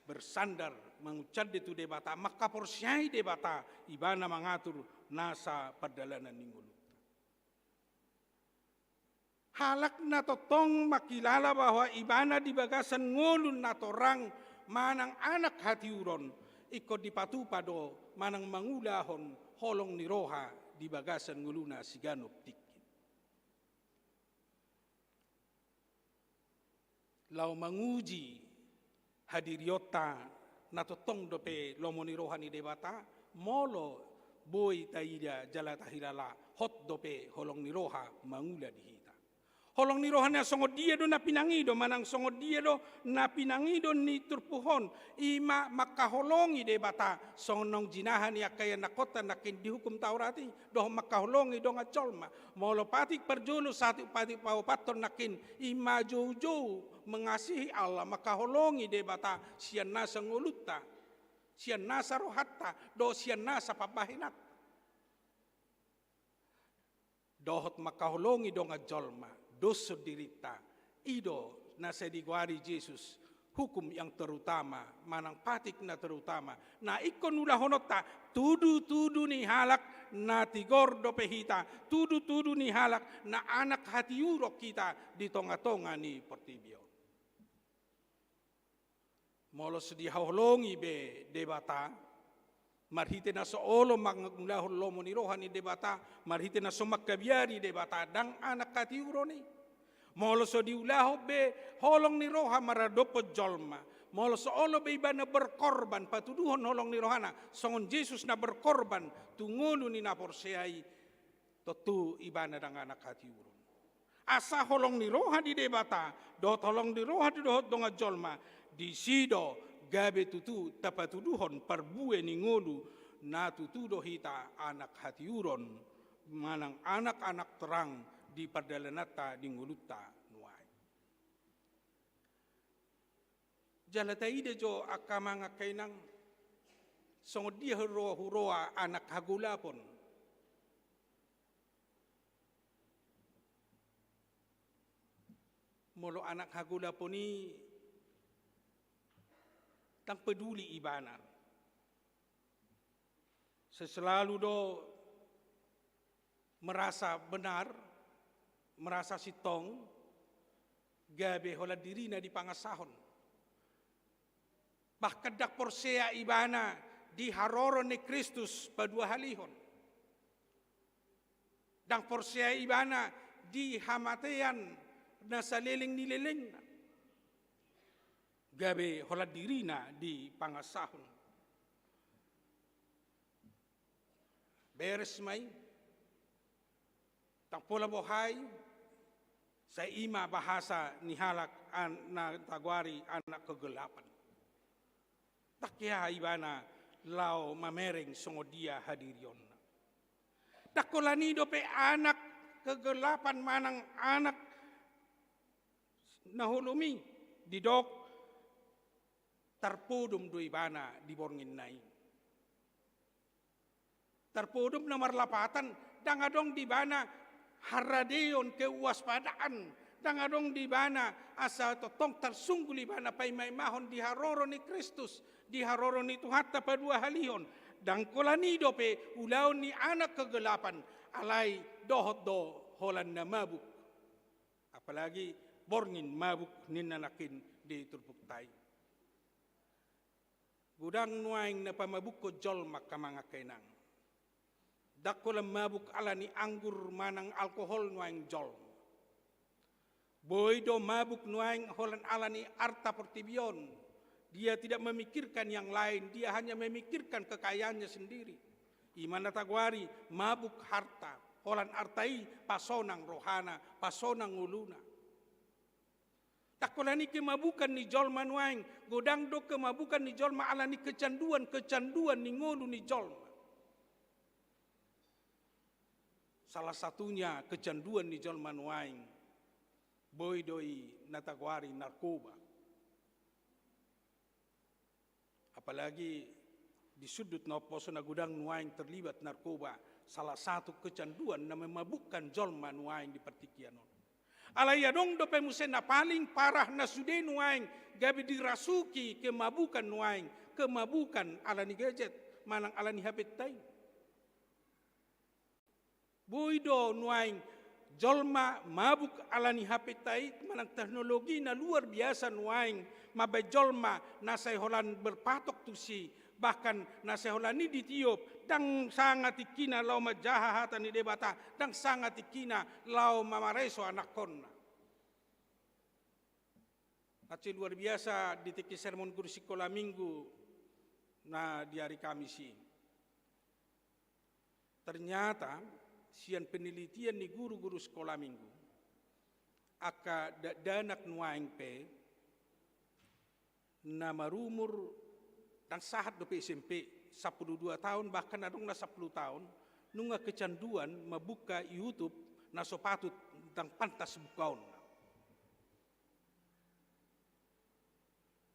S9: bersandar mengucap itu debata, maka porsiai debata ibana mengatur nasa perjalanan ningguluta. Halak na totong makilala bahwa ibana di bagasan ngulun na torang manang anak hati uron ikut dipatupado manang mangulahon holong ni roha di bagasan nguluna siganup tikin. Lau menguji hadiriota natotong dope lomoni rohani debata molo boy taida jala tahirala hot dope holong ni roha mangula dihita holong ni roha na songod dia do na pinangido manang songod dia do na pinangido ni turpuhon ima makaholongi debata sonong jinahan ya kaya nakota nakin dihukum Taurati doh makaholongi do ngacolma molo patik perjulu satu patik pawapaton nakin ima jojo mengasihi Allah makaholongi debata sian nasa nguluta sian nasa rohatta do sian nasa pabahinat dohot makaholongi do ngajolma doso dirita ido nasa digwari Yesus hukum yang terutama manang patik na terutama na ikon ulahonota tudu ni halak na tigor do pehita tudu ni halak na anak hati urok kita di tonga-tonga ni pertibion. Molo sedihaholongi be debata marhite na soolo mangulahon lomo ni rohani debata marhite na somak kabiari debata dang anak hati uroni molo so diulaho be holong ni roha maradopo jolma molo so olo be ibana berkorban patuduhon holong ni rohana songon Yesus na berkorban tungulu ni na porseai totu ibana dang anak hati uron asa holong ni roha di debata dot holong ni roha di dohot donga jolma di sido gabe tutu tapatuduhon parbue ni ngolu na tutudo hita anak hati uron manang anak-anak terang di perdalanata di nguluta nuai. Jalata ide jo akamanga kainang songod dia huroa anak hagula pon. molo anak hagula poni tang peduli ibana. Selalu do merasa benar, merasa sitong, gabe hola dirina di pangasahon. Bahkan dak porsea ibana di haroron ni Kristus padua halihon. Dang porsea ibana di hamatean na saliling nililing. Gabe hola dirina di pangasahon. Beres may tang pola bohay sa ima bahasa ni halak na tagwari anak kegelapan. Takya ibana lao mamereng songodia hadirion. Takolani dope anak kegelapan manang anak nahulumi didok tarpudum do ibana di borngin nai. Tarpudum nomor lapatan dangadong di bana haradeon kewaspadaan dangadong di bana asa totong tersunggul di bana paimai mahon di haroro ni Kristus di haroro ni Tuhatta padua halihon dang kolani dope ulaon ni anak kegelapan alai dohot do holan na mabuk apalagi borngin mabuk ninanakin di turbuktai gudang nuaing na pamabuk ko jol makamanga kenang dakolam mabuk ala ni anggur manang alkohol nuaing jol. Boy do mabuk nuaing holan ala ni arta portibion. Dia tidak memikirkan yang lain, dia hanya memikirkan kekayaannya sendiri. Imana tagwari mabuk harta, holan artai pasonang rohana, pasonang uluna. Takolani kemabukan ni jol manuaing, godang do kemabukan ni jol ma ala ni kecanduan ni ngolu ni jol. Salah satunya kecanduan di jol manuaing, boy doi natagwari narkoba. Apalagi di sudut noposo na gudang nuaing terlibat narkoba, salah satu kecanduan na memabukkan jol manuaing di partikianon. Alaya dong dope musen na paling parah na sude nuaing, gabi dirasuki kemabukan nuaing, kemabukan ala ni gadget, manang ala ni hapit tayo. Boydo nuaing jolma mabuk alani hapetai manang teknologi na luar biasa nuaing mabay jolma nasay holan berpatok tusi bahkan nasay holan ni ditiup dang sangat ikina lau majahahatan ni debata dang sangat ikina lau mamareso anak konna. Naci luar biasa di tiki sermon guru sekolah minggu na di hari Kamisi. Ternyata sian penelitian ni guru-guru sekolah minggu aka danak nuaing pe na marumur dan sahat dope SMP 12 tahun bahkan adong na 10 tahun nunga kecanduan mabuka YouTube na sopatut tang pantas bukaon.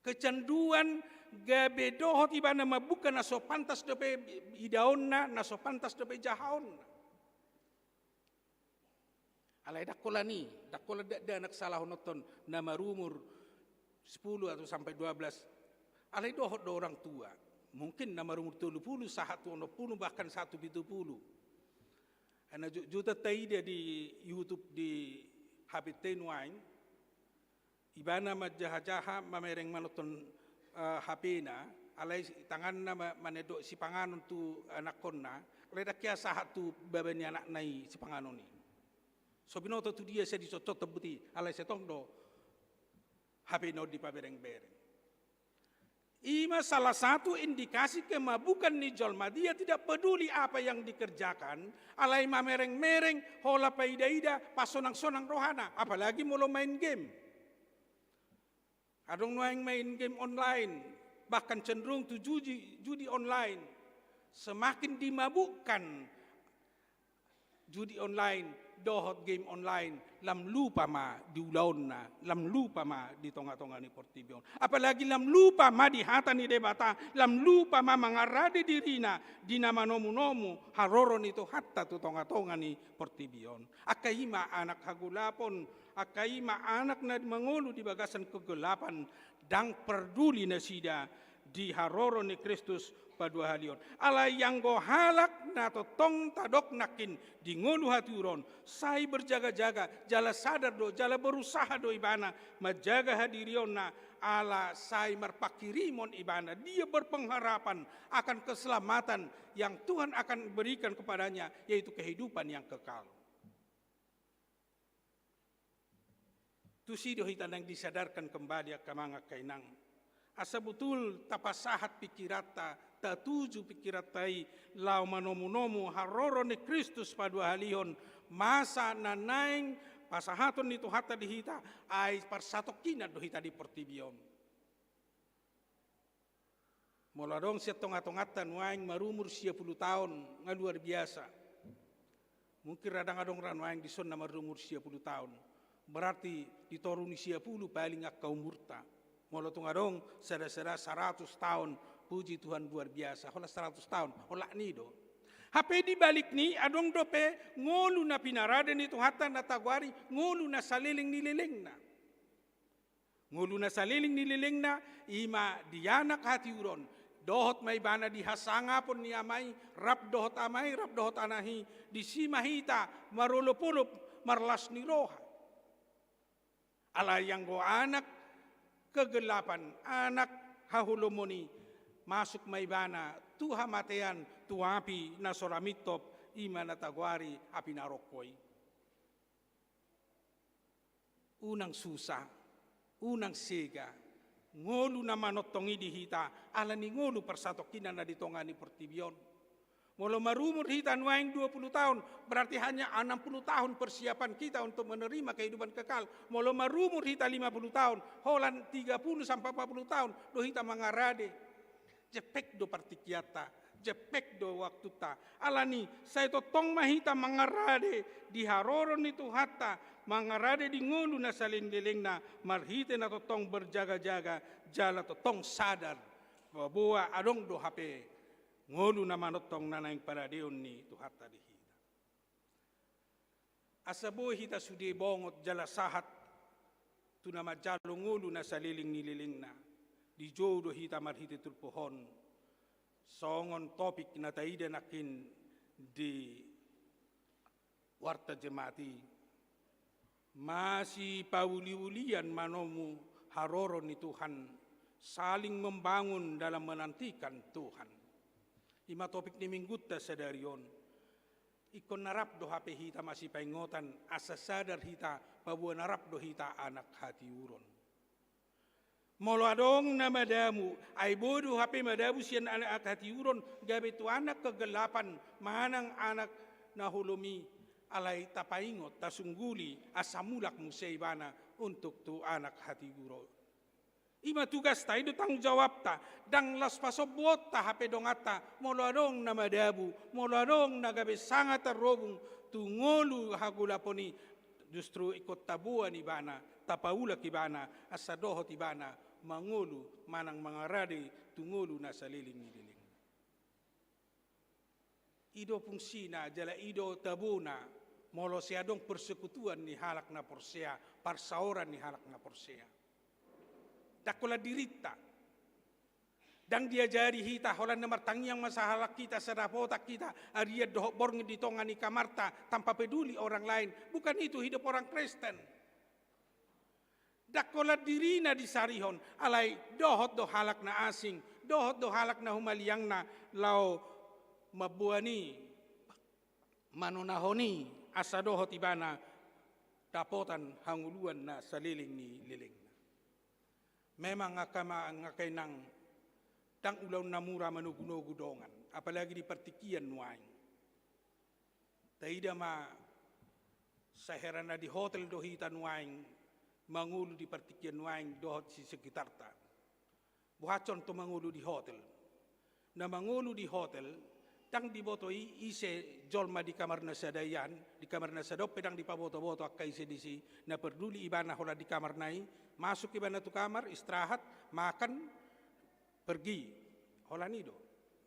S9: Kecanduan gabe dohot ibana mabuka na so pantas dope idaon na so pantas dope jahaon. Alay dakola ni, dakola da anak salah noton na marumur 10 atau sampai 12. Alay dohot do orang tua. Mungkin na marumur 30, 120 bahkan 170. Ana juta taida di YouTube di Habit Tenuain. Ibana majaha-jaha mamereng manoton HP na, alay tangan na manedo si panganon tu anak konna, alay dakya sahat tu babani anak nai si panganon ni. So binoto tu dia saya dicocot tebuti alay setong do HP no di pabereng-bereng. Ima salah satu indikasi kemabukan ni jolma dia tidak peduli apa yang dikerjakan alay mamereng-mereng hola paida-ida pasonang-sonang rohana apalagi mulu main game. Adong nuaing main game online bahkan cenderung tu judi online semakin dimabukkan judi online dohot game online, lam lupa ma di ulaon na, lam lupa ma di tonga-tonga ni Portibion. Apalagi lam lupa ma di hata ni debata, lam lupa ma mangarade dirina, di nama nomu-nomu, haroron itu hatta tu tonga-tonga ni Portibion. Akaima anak hagulapon, akaima anak na mangulu di bagasan kegelapan, dang peduli na sida di haroron ni Kristus padua halion. Ala yang go halak na totong tadok nakin di ngulu haturon. Sai berjaga-jaga, jala sadar do, jala berusaha do ibana, majaga hadirion na ala sai marpakirimon ibana. Dia berpengharapan akan keselamatan yang Tuhan akan berikan kepadanya, yaitu kehidupan yang kekal. Tusido hitan yang disadarkan kembali akamanga kainang. Asa betul tapasahat pikirata, tatuju pikiratai, lau manomu-nomu haroro ni Kristus padua halion, masa nanaing pasahaton itu hata dihita, ay parsatokina dohita di Portibion. Moladong siya tongat-tongatan, waing marumur 10 tahun, nga luar biasa. Mungkin radang-adong ran waing dison na marumur 10 tahun. Berarti ditoruni 10 paling akka umurta. Molo tungadong sada-sada 100 tahun, puji Tuhan luar biasa. Hola 100 tahun, hola nido. Hape di balik ni adong dope ngolu na pinaraden itu hata na tagwari, ngolu na saliling nililing na. Ngolu na saliling nililing na, ima dianak hati uron. Dohot may bana di hasanga pon ni amay, rap dohot amay, rap dohot anahi, di simahita, marulupulup, marlas ni roha. Ala yang go anak, kegelapan, anak hahulumoni, masuk maibana, tuha matean, tuapi na soramitop, ima na tagwari, api na rokkoy. Unang susah, unang sega, ngolu na manotongi dihita, ala ni ngolu persatokinan na ditonga ni Portibion. Molo marumur hita nuaing 20 tahun, berarti hanya 60 tahun persiapan kita untuk menerima kehidupan kekal. Molo marumur hita 50 tahun, holan 30 sampai 40 tahun, do hita mangarade. Jepek do partikiata, jepek do waktu ta. Alani, saya to tong mahita mangarade, di haroron itu hatta, mangarade di ngulu na saling-liling na, marhite na to tong berjaga-jaga, jala to tong sadar, bahwa adong do hape. Ngolu na manotong nanaing paradeon ni tuhata dihita. Asaboy hita sudi bongot jala sahat tu nama jalo ngolu na saliling nililing na. Di jodo hita marhiti tulpohon. Songon topik na taida nakin di warta jemati. Masih pauli-ulian manomu haroron ni Tuhan. Saling membangun dalam menantikan Tuhan. Ima topik ni mingguta sadarion. Ikon narap do hape hita masih paingotan asa sadar hita pabuan narap do hita anak hati uron. Molo adong na madamu ay bodo hape madamu siyan anak hati uron gabe tu anak kegelapan manang anak nahulumi alay tapaingot tasungguli asamulak mo sa ibana untuk tu anak hati uron. Ima tugas ta, itu tanggung jawab ta. Dang las pasobot ta hape dongata, moladong na madabu, moladong na gabi sangat terrobung, tungolu hagulaponi, justru ikut tabuan ibana, tapaulak ibana, asadohot ibana, mangulu, manang mangarade, tungolu na saliling-liling. Ido fungsina, jala ido tabuna, molo siadong persekutuan ni halak na porsea, parsaoran ni halak na porsea. Dakola dirita. Dang dia jari hita holan na martangyang masahalak kita sa rapotak kita. Ariya dohok borng di tonga ni kamarta tanpa peduli orang lain. Bukan itu hidup orang Kristen. Dakola dirina di sarihon. Alay dohot do halak na asing. Dohot do halak na humaliyang na lau mabuani. Manunahoni. Asa dohot ibana. Dapotan hanguluan na saliling ni liling. Memang ngakay nang tang ulaw na mura manugunogu dongan, apalagi di partikian nuaing. Taida ma sa herana di hotel dohita nuaing, mangulu di partikian nuaing dohot si sekitarta. Buhacon to mangulu di hotel. Na mangulu di hotel, dang dibotoi ise jolma di kamar nasadayan, di kamar nasado pedang di paboto-boto akka ise disi na peduli ibana hola di kamar nai, masuk ibana tu kamar, istirahat, makan, pergi. Hola nido.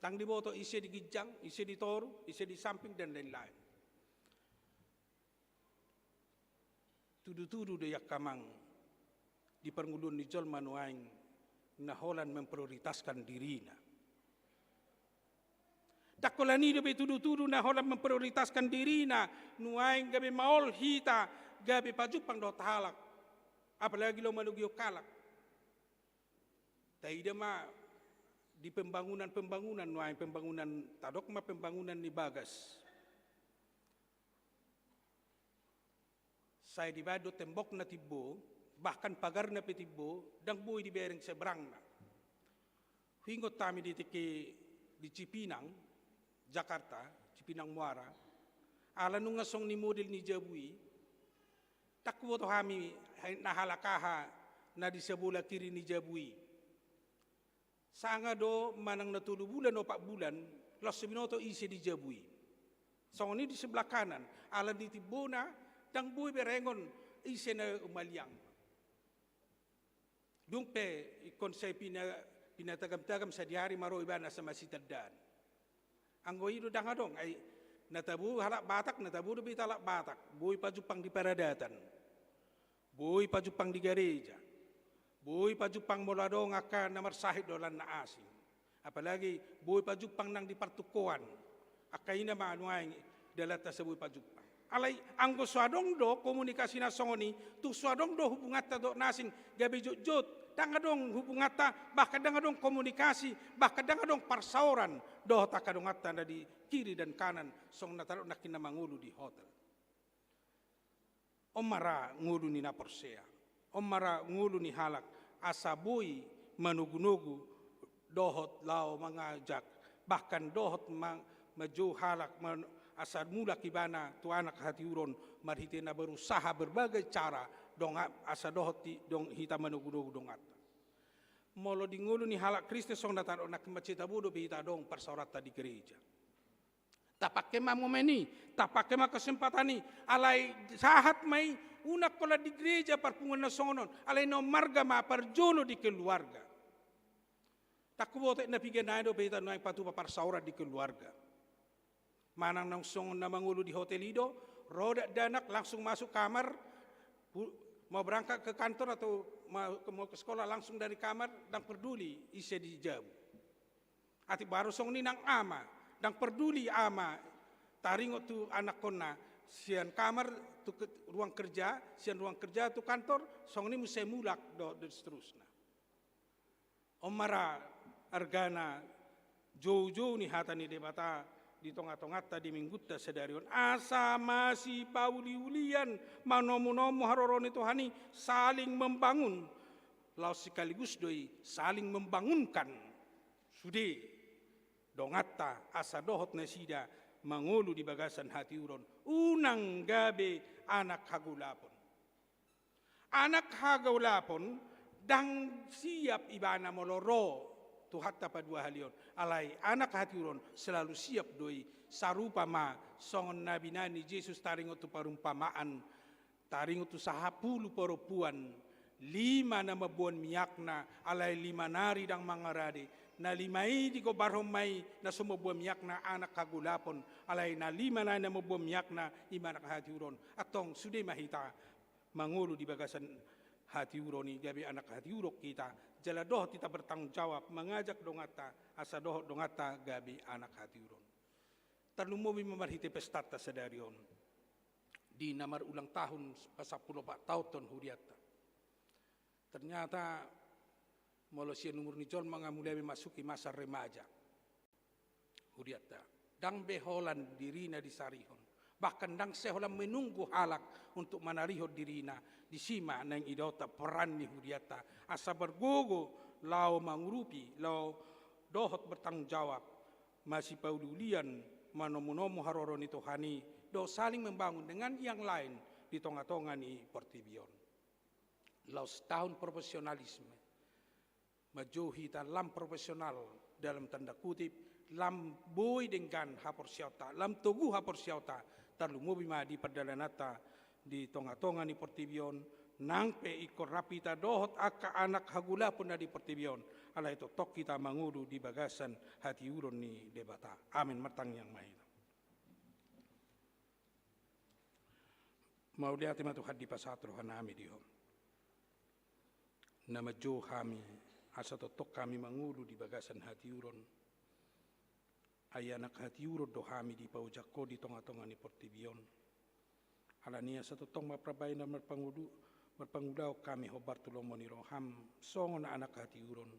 S9: Dang diboto ise di gijang, ise di toru, ise di samping dan lain-lain. Tudu-tudu de yakamang di perngulun di jolma nuaing na holan memprioritaskan dirina. Dakolani do be tudu-tudu na holan memprioritaskan dirina, nuaing gabe maol hita, gabe pajupang do talak. Apalagi lo malugyo kalak. Taida ma di pembangunan nuaing pembangunan tadok ma pembangunan ni Bagas. Saya di bado tembok na tibbo, bahkan pagar na petibbo, dang buhay di bereng seberang na. Hingot kami di Cipinang, Jakarta, Cipinang Muara, ala nung ngasong ni model ni Jabui, takwo to kami nahalakaha na di sebelah kiri ni Jabui. Sanga do manang na 3 bulan o 4 bulan, los binoto isi di Jabui. So ini di sebelah kanan, ala di Tibona, dang buhay berengon isi na umalyang. Dumpe konsep pinatagam-tagam sa dihari maro iba na sa masitadaan. Ang goydo dangadong ay natabu halak batak, natabu do bitalak batak, buhay pajupang di paradatan, buhay pajupang di gereja, buhay pajupang moladong akan na marsahid dolan na asing. Apalagi buhay pajupang nang di partukuan, akay na maanuay dalata sa buhay pajupang. Alay anggo swadong do komunikasi na songoni, tu swadong do hubungata do nasing gabi jut-jut, dangadong hubungata, bahkan dangadong komunikasi, bahkan dangadong parsauran do takadong atta na di kiri dan kanan song natalo na kinamangulu di hotel. Omara ngulu ni naporsea, omara ngulu ni halak, asabuy manugunugu, dohot lao mangajak, bahkan dohot maju halak asal mula kibana tu anak hati uron marhite na berusaha berbagai cara dong asa dohot dong hita manugunugu dong atta. Molo dingulu ni halak Kristus song dataro nak macita budo hita dong persaurata di gereja. Tapake ma momeni, tapake ma kesempatan ni alai sahat mai unak kola di gereja parpungan na songonon, alai no marga ma parjono di keluarga. Takubote na piganado hita no patu parsaurat di keluarga. Manang langsung na mangulo di hotel ido, roda danak langsung masuk kamar, mau berangkat ke kantor atau mau ke sekolah langsung dari kamar, dan peduli isi di jam. Ati baru song ni nang ama, dan peduli ama, taringo tu anak kona, sian kamar tu ruang kerja, sian ruang kerja tu kantor, song ni musai mulak do seterusnya. Omara argana jauh-jauh ni hatani debata, di tonga-tonga tadi mingguta sedarion asa masih pauli-ulian manomu-nomu haroroni Tuhani saling membangun lau sekaligus doi saling membangunkan sude dongata asa dohot nasida mangulu di bagasan hati uron unang gabe anak hagulapon dang siap ibana moloro tu hatta padua halion alai anak hati uron selalu siap doi sarupa ma songon nabi nani Yesus taringo tu parumpamaan taringo tu 10 perempuan 5 nama buon miyakna alai 5 nari dang mangarade na 5 di ko barhomay na sumubuon miyakna anak kagulapon alai na 5 na nama buon miyakna imanak hati uron atong sude mahita mangulo di bagasan hati uroni gabi anak hati urok kita jala doh kita bertanggung jawab mengajak dongata asa doh dongata gabi anak hati uron. Terlumuwi memarhite pestata sedarion di namar ulang tahun 10 tahun huriata. Ternyata molosia umur nijol mulai memasuki masa remaja huriata. Dang beholan dirina di sarihon. Bahkan dang seholan menunggu halak untuk manarihon dirina di sima nang idota peran ni huriata asa bergogo lau mangurupi lau dohot bertanggung jawab masih paudulian manomu-nomu haroroni Tuhani do saling membangun dengan yang lain di tonga-tonga ni Portibion lau setahun profesionalisme majohi dalam profesional dalam tanda kutip lam boy dengan hapor siauta, lam togu hapor siauta, tarlu mo bima di perdalanata di tonga-tonga ni Portibion, nang pe ikor rapita dohot aka anak hagula pun di Portibion, ala itu tok kita mangulu di bagasan hati uron ni debata. Amin matang yang mahir. Mau lihat matu hadi pasatro hanami dio. Nama jo kami asa tok kami mangulu di bagasan hati uron. Ayanak hati uron do kami di paujako di tonga-tonga ni Portibion. Alania sa totong maprabay na marpangudaw kami ho Bartolomeo ni Roham songon na anak hati uron.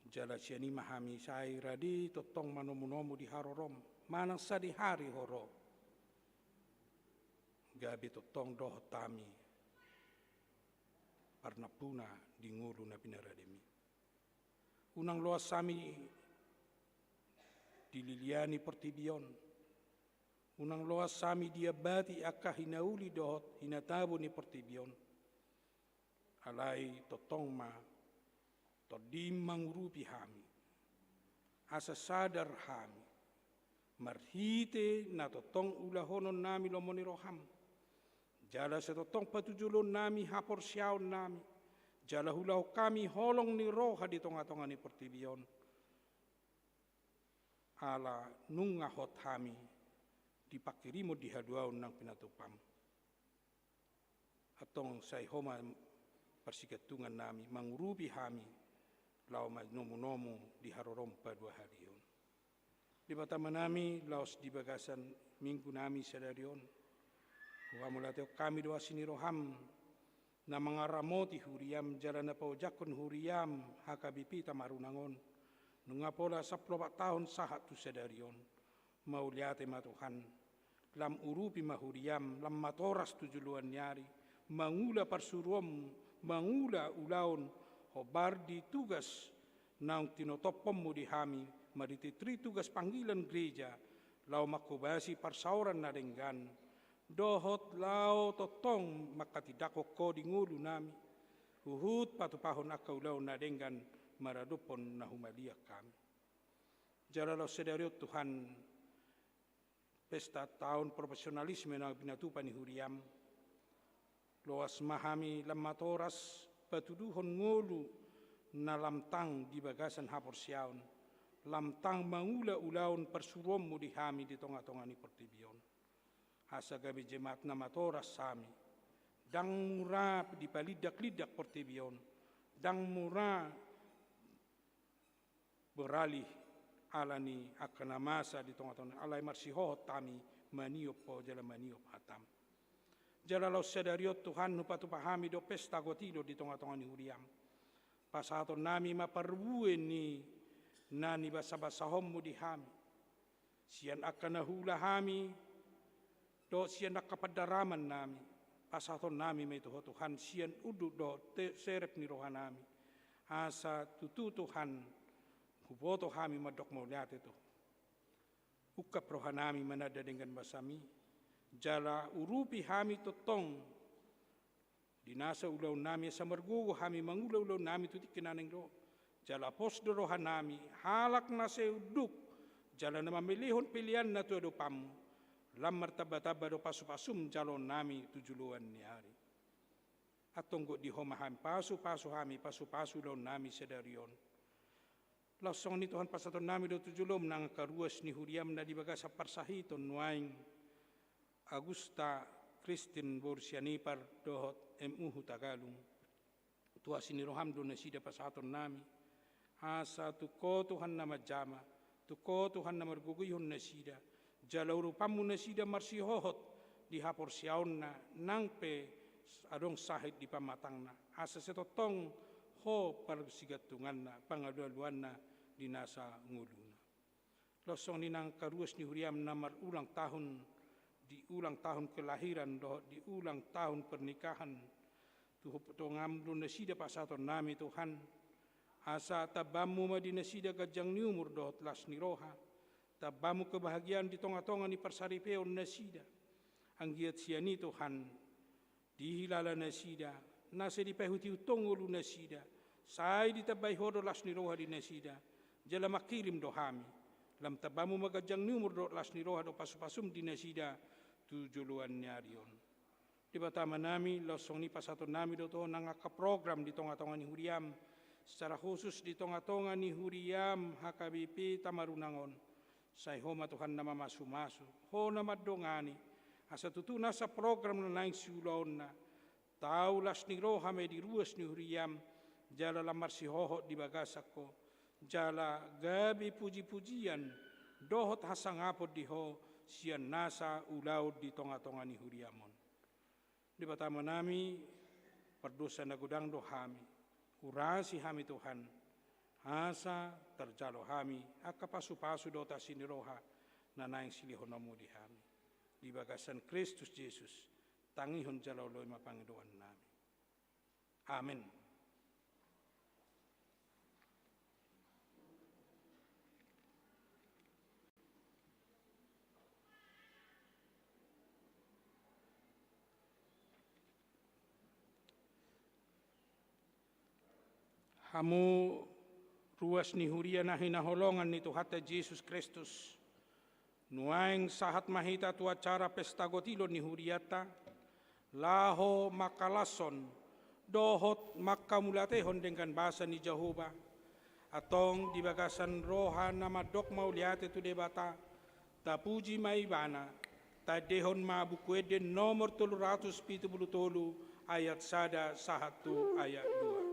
S9: Jala siya ni mahami say radi totong manomunomo di harorom manang sa di hari horo. Gabi totong dohot tami parnapuna di ngulu na pinarademi. Unang loas sami dililiani Portibion. Unang loas sami diabati aka hinauli dohot hinatabo ni Portibion. Alay totong ma todim mangrupi hami. Asa sadar hami. Marhite na totong ulahonon nami lomoni Roham. Jala sa totong patujulon nami hapor siyaon nami. Jala hulaw kami holong ni Roha di tonga-tonga ni Portibion. Ala nung ngahot hami dipakirimo di haduaon ng pinatupam. Atong say homa persikatungan nami mangurubi hami lau nomu-nomu di harorom pa 2 hari yun. Di batama nami laos di bagasan minggu nami sadarion. Huwamulateo kami doa sini Roham na mga ramoti huriyam jalan na paujakon huriyam hakabipi tamarunangon. Nung nga pola sa 10 tahun sahat tu sadarion, mauliate matuhan, lam urupi mahuriyam, lam matoras tujuluan nyari, mangula parsurom, mangula ulaon, hobar di tugas nang tinotopom mo di hami, marititri tugas panggilan gereja, lau makubasi parsauran na denggan, dohot lau totong makatidako ko di ngulu nami, huhut patupahon akaw lau na denggan, maradupon na humaliak kami. Jalalau sedariot Tuhan pesta tahun profesionalisme na pinatupan ni Huriam. Loas mahami lamatoras patuduhon ngulu na lamtang di bagasan hapor siyaon. Lamtang mangula-ulaon persurom mo di hami di tonga-tonga ni Portibion. Asa gabi jemaat na matoras sami. Dang mura di palidak-lidak Portibion. Dang mura beralih alani akan masa di tengah-tengah alai marsiho tami maniop po jala maniop hatam. Jala lau sadariot Tuhan nupatu pahami do pesta gotilo di tengah-tengah ni Huriam. Pasaton nami maparbuin ni nani basa-basa homo di hami. Sian akan nahula hami do sian nakapadaraman nami. Pasaton nami may Tuhan sian udu do serep ni rohan nami. Asa tutu Tuhan kuboto kami madok mau lihat itu. Ukap rohanami manada dengan basami. Jala urupi kami totong. Dinasa ulau nami samargugo kami mangulaw ulau nami tutik kinaneng do. Jala pos do rohanami halak na seuduk. Jala na mamilihon pilihan na tuado pamu. Lam martaba-taba do pasu-pasum jalon nami tujuluan ni hari. Atong go di homaham pasu-pasu kami pasu-pasu ulau nami sedarion. Langsung ni Tuhan pasaton nami do tujulom nang karuas ni Huriam na dibaga sa parsahiton nuaing Augusta Kristin Borsianipar dohot MU Tagalung. Tua sini Roham do na sida pasaton nami. Asa tuko Tuhan na majama, tuko Tuhan na marguguyhon na sida. Jalaw rupamu na sida marsihohot di hapor siyaon na nang pe adong sahit di pamatang na. Asa setotong ho parsigatungan na pangalualuan na dinasa nguluna. Losong ninang karuas ni Huriam na ulang tahun di ulang tahun kelahiran do di ulang tahun pernikahan tu ngamlo na sida pasaton nami Tuhan asa tabamu madina sida gajang ni umur do las ni roha tabamu kebahagiaan di tonga-tonga ni persaripeon na sida ang giat siya ni Tuhan dihilala na sida nasa di pahuti utong ulu na sida say di tabay hodo las ni roha di na sida jala makirim dohami lam tabamu magajang numur do las ni roha do pasupasum dinasida tujuluan nyarion di batama nami losong ni pasato nami do to nangaka program di tonga-tonga ni huriam secara khusus di tonga-tonga ni huriam HKBP Tamarunangon say homa Tuhan nama masu-masu ho nama dongani asa tutuna sa program na lain siulon na tau las ni roha me di ruas ni huriam jala lamar si hoho di bagasako jala gabi puji-pujian dohot hasangapod di ho sian nasa ulaud di tonga-tonga ni huriamon di batama nami perdosa na gudang do hami urasi hami Tuhan asa terjalo hami akapasu-pasu do tasiniroha na naing silihonamu di hami di bagasan Kristus Yesus tangihon jalaw loy mapangidoan nami amin. Hamu ruas ni huria na hinaholongan ni Tuhata Jesus Kristus. Nuaing sahat mahita tu acara pesta gotilo ni huriata. Laho makalason. Dohot makamulatehon dengan bahasa ni Jehovah. Atong di bagasan roha nama dok mauliate tu debata. Tapuji maibana. Tadehon mabukweden nomor 373 ayat sada sahatu ayat 2.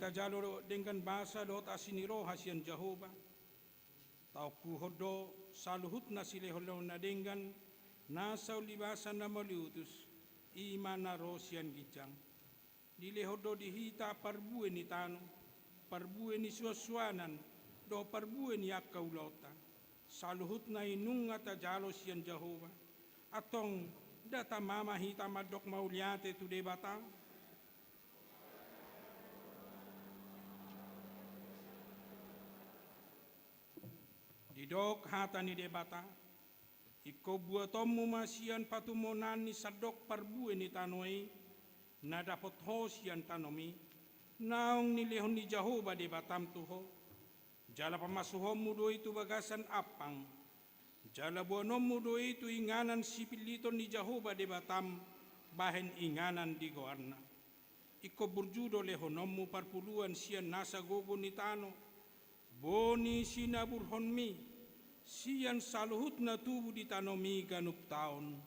S9: Jalo dengan bahasa dot asiniro hasian Jehovah tau kuhodo saluhut na sileholo na dengan nasa libasa na maliutus imana rosian gijang dilehodo dihita parbue ni tano parbue ni suaswanan do parbue ni akaulota saluhut na inunga ta jalo sian Jehovah atong data mama hita madok mauliate tu debata didok hata ni debata iko buatomu masian patumonan ni sadok parbue ni tanoi na dapat hosian tanomi naong nilehon ni Jehovah debatam tuho jala pamasuhom mudo itu bagasan apang jala buanom mudo itu inganan sipiliton ni Jehovah debatam bahen inganan di goarna iko burjudo lehonommu parpuluan sian nasa gogo ni tano, boni sinabur honmi, sian saluhut na tubu di tanomi ganup taon.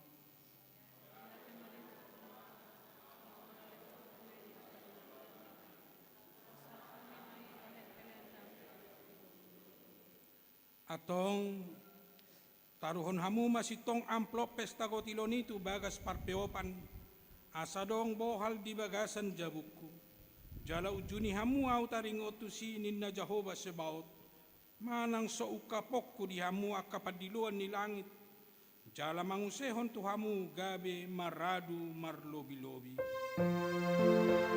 S9: Atong taruhon hamu masitong amplop pesta kotilon itu bagas parpeopan, asa dong bohal di bagasan jabukku. Jala ujuni hamu au taring otusi ninna Jehovah sebaot, manang so ukapokku di hamu akapadiluan ni langit. Jala mangusehon tu hamu gabe maradu marlobi-lobi.
S3: Para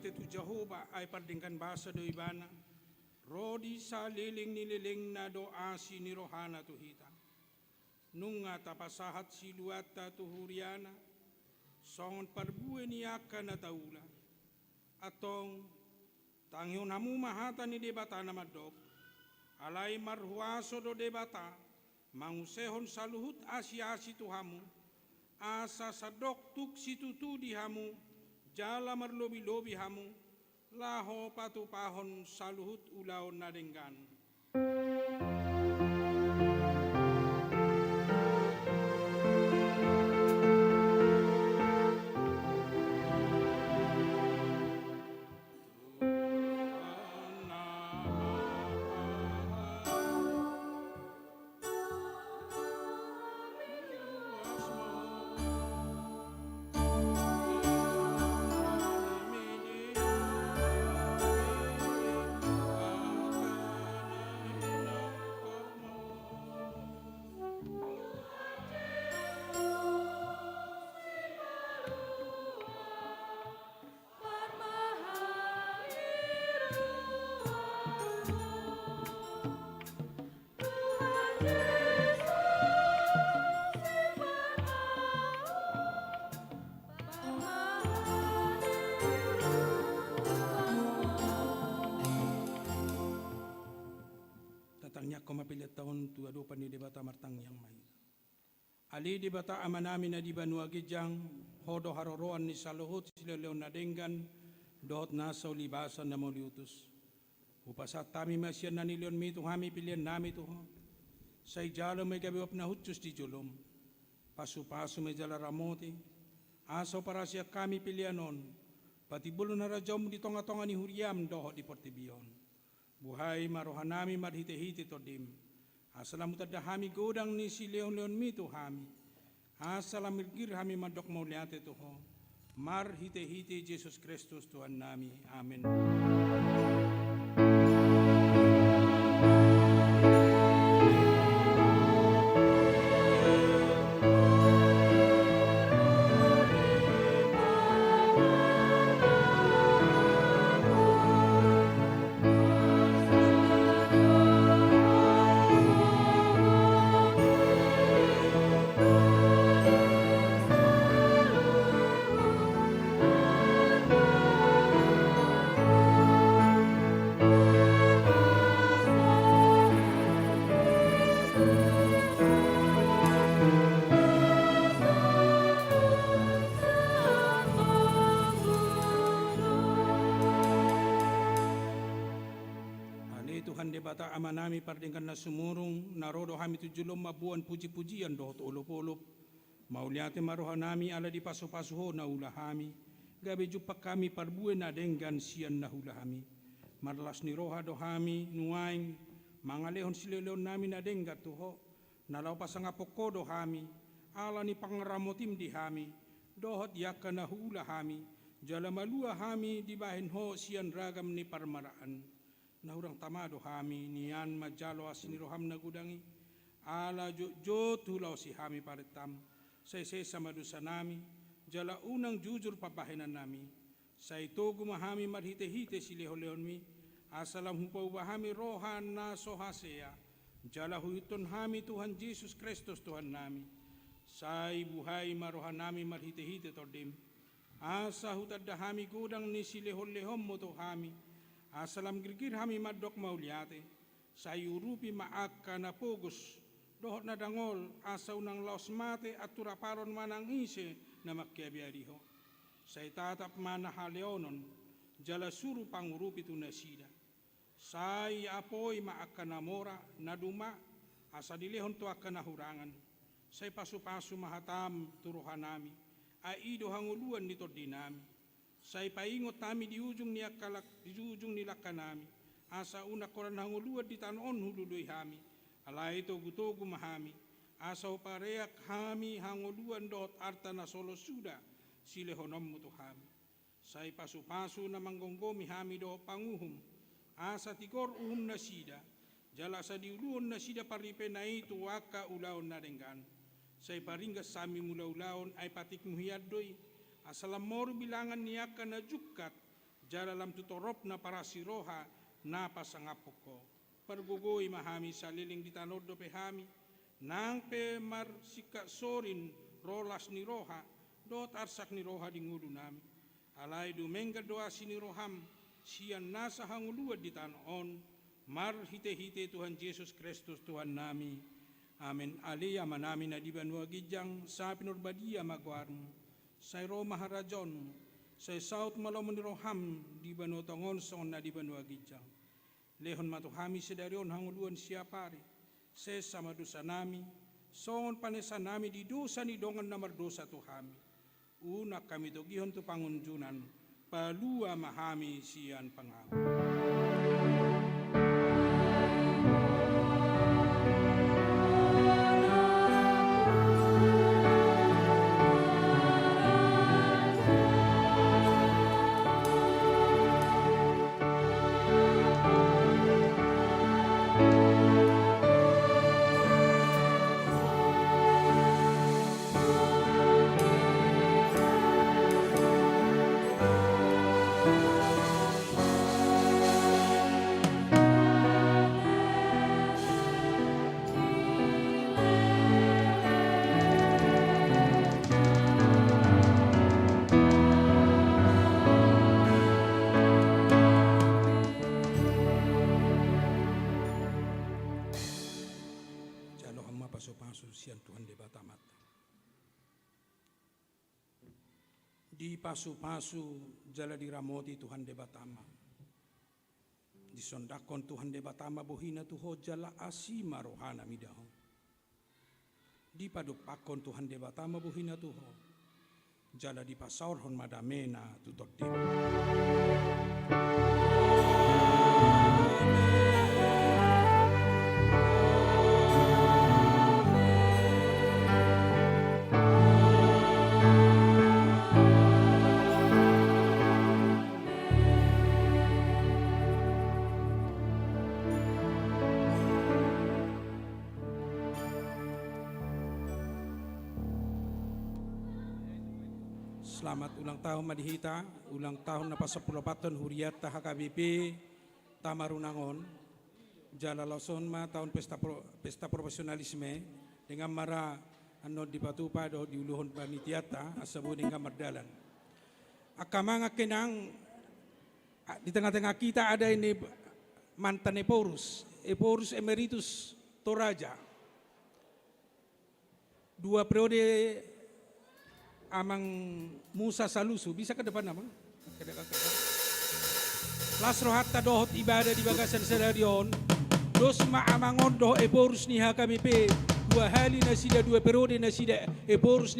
S9: te tu Jehovah ay pardingkan basa do ibana. Rodi sa liling nililing na do asi ni rohana tu hita. Nunga tapasahat si luata tu huriana. Songon parbue ni aka na taula. Atong tangyon hamu mahata ni debata na madok. Alay marhuaso do debata. Mangusehon saluhut asi-asi tu hamu. Asa sadok tuk situtu di hamu. Jala marlobi-lobi hamu. Laho patupahon saluhut ulaon nadenggan. Tatangnya ko mapilit taon tu ado pa ni debata martang yang may. Ali debata amanami na di banua gijang hodo haroroan ni saluhut sila leon nadenggan dohot nasa ulibasan na moliutus. Upasat tami masyan na nilion mito hami pilihan nami to. Sa ijalo may gabiwap na hutsus di julom. Pasu-pasu may jala ramoti. Aso para siya kami pilihanon. Pati bulo na rajom di tonga-tonga ni huriam dohot di portibion. Buhay marohanami madhite-hite to dim. Asalam utadahami godang ni si leon-leon mito hami. Asalam mirgir hami madok mauliate to ho. Mar hite-hite Jesus Kristus Tuhan nami. Amen. Bata amanami pardingkan na sumurong narodo hami tujulom mabuan puji-pujian dohot ulop-ulop. Mauliate marohanami ala di paso-pasoho na ulahami. Gabi jupak kami parbuen na denggan siyan na hulahami. Marlas ni roha dohami nuaing mangalehon sileleon nami na dengga tuho. Nalaw pasang apoko dohami. Ala ni pangaramotim di hami. Dohot yaka na hulahami. Jala malua hami di bahin ho siyan ragam ni parmaraan. Nahurang tamado hami niyan majalo asiniroham na gudangi. Ala jo tulaw si hami paritam. Say sama dosa nami. Jala unang jujur pabahinan nami. Sa ito gumahami marhite-hite si leho-leon mi. Asalam hupaw bahami rohan na sohasea. Jala huiton hami Tuhan Jesus Kristus Tuhan nami. Say buhay marohan nami marhite-hite tordim. Asa hutadahami gudang ni si leho-lehom mo to hami. Asalam girgir hami madok mauliate. Sayurupi maaka na pugos. Dohot na dangol asaw ng laos mate at turaparon manang ise na makiabiariho. Say tatap mana haleonon. Jala suru pangurupi tu nasida. Say apoy maaka na mora na duma. Asa dilehon to aka na hurangan. Say pasu-pasu mahatam turuhanami. Aido hanguluan nito dinami. Say paingot nami di ujung nila kanami. Asa una koran hanguluad di tanon hululoy hami. Alay togu-togu mahami. Asa pareak hami hanguluan dot arta na solo suda. Silehonom mo to hami. Say pasu-pasu na manggonggomi hami do panguhum. Asa tikor na sida. Jala sa diuluon na sida paripe na ito waka ulaon na denggan. Say paringgas sami mula-ulaon ay patik muhiadoy. Asalam moro bilangan niya ka na jukat, jalalam tutorop na para siroha na pasangapoko. Pergugoi mahami saliling di tanod do pehami, nang pe marsika sorin rolas ni roha, dot arsak ni roha di ngudu nami. Alai du mengga doa sini roham, sian nasa hanguluad di tanon, mar hite-hite Tuhan Yesus Kristus Tuhan nami. Amin. Aliyah manami na di banua gijang sa pinurbadia magwarm. Say Roma harajon, say saut malomon ni roham di banua tongon son na di banua gijang. Lehon matuhami sedarion hanguluan siapari. Say sama dosa nami, son panesa nami di dosa ni dongan namar dosa tuhami. Una kami togihon tu pangunjunan, palua mahami sian pangaku. Sian Tuhan de Batamat. Di pasu-pasu jala diramoti Tuhan de Batama. Di sondakon Tuhan de Batama bohina tuho jala asima rohana midaho. Di padupakon Tuhan de Batama bohina tuho jala di pasaurhon madamena tutot de. Selamat ulang tahun Madihita, ulang tahun na pasapulapatan Huriata HKBP Tamarunangon. Jala lauson ma tahun pesta profesionalisme dengan mara ano di patupa do di uluhon panitiata asabu dengan mardalan. Akamanga kenang di tengah-tengah kita ada ini mantan Eporus Emeritus Toraja. 2 periode amang Musa Salusu, bisa ke depan nama? Lasro hatta dohot ibadah di bagasan sedarion. Dosma amangon doh Eporus ni HKBP 2 hali nasida 2 periode nasida Eporus ni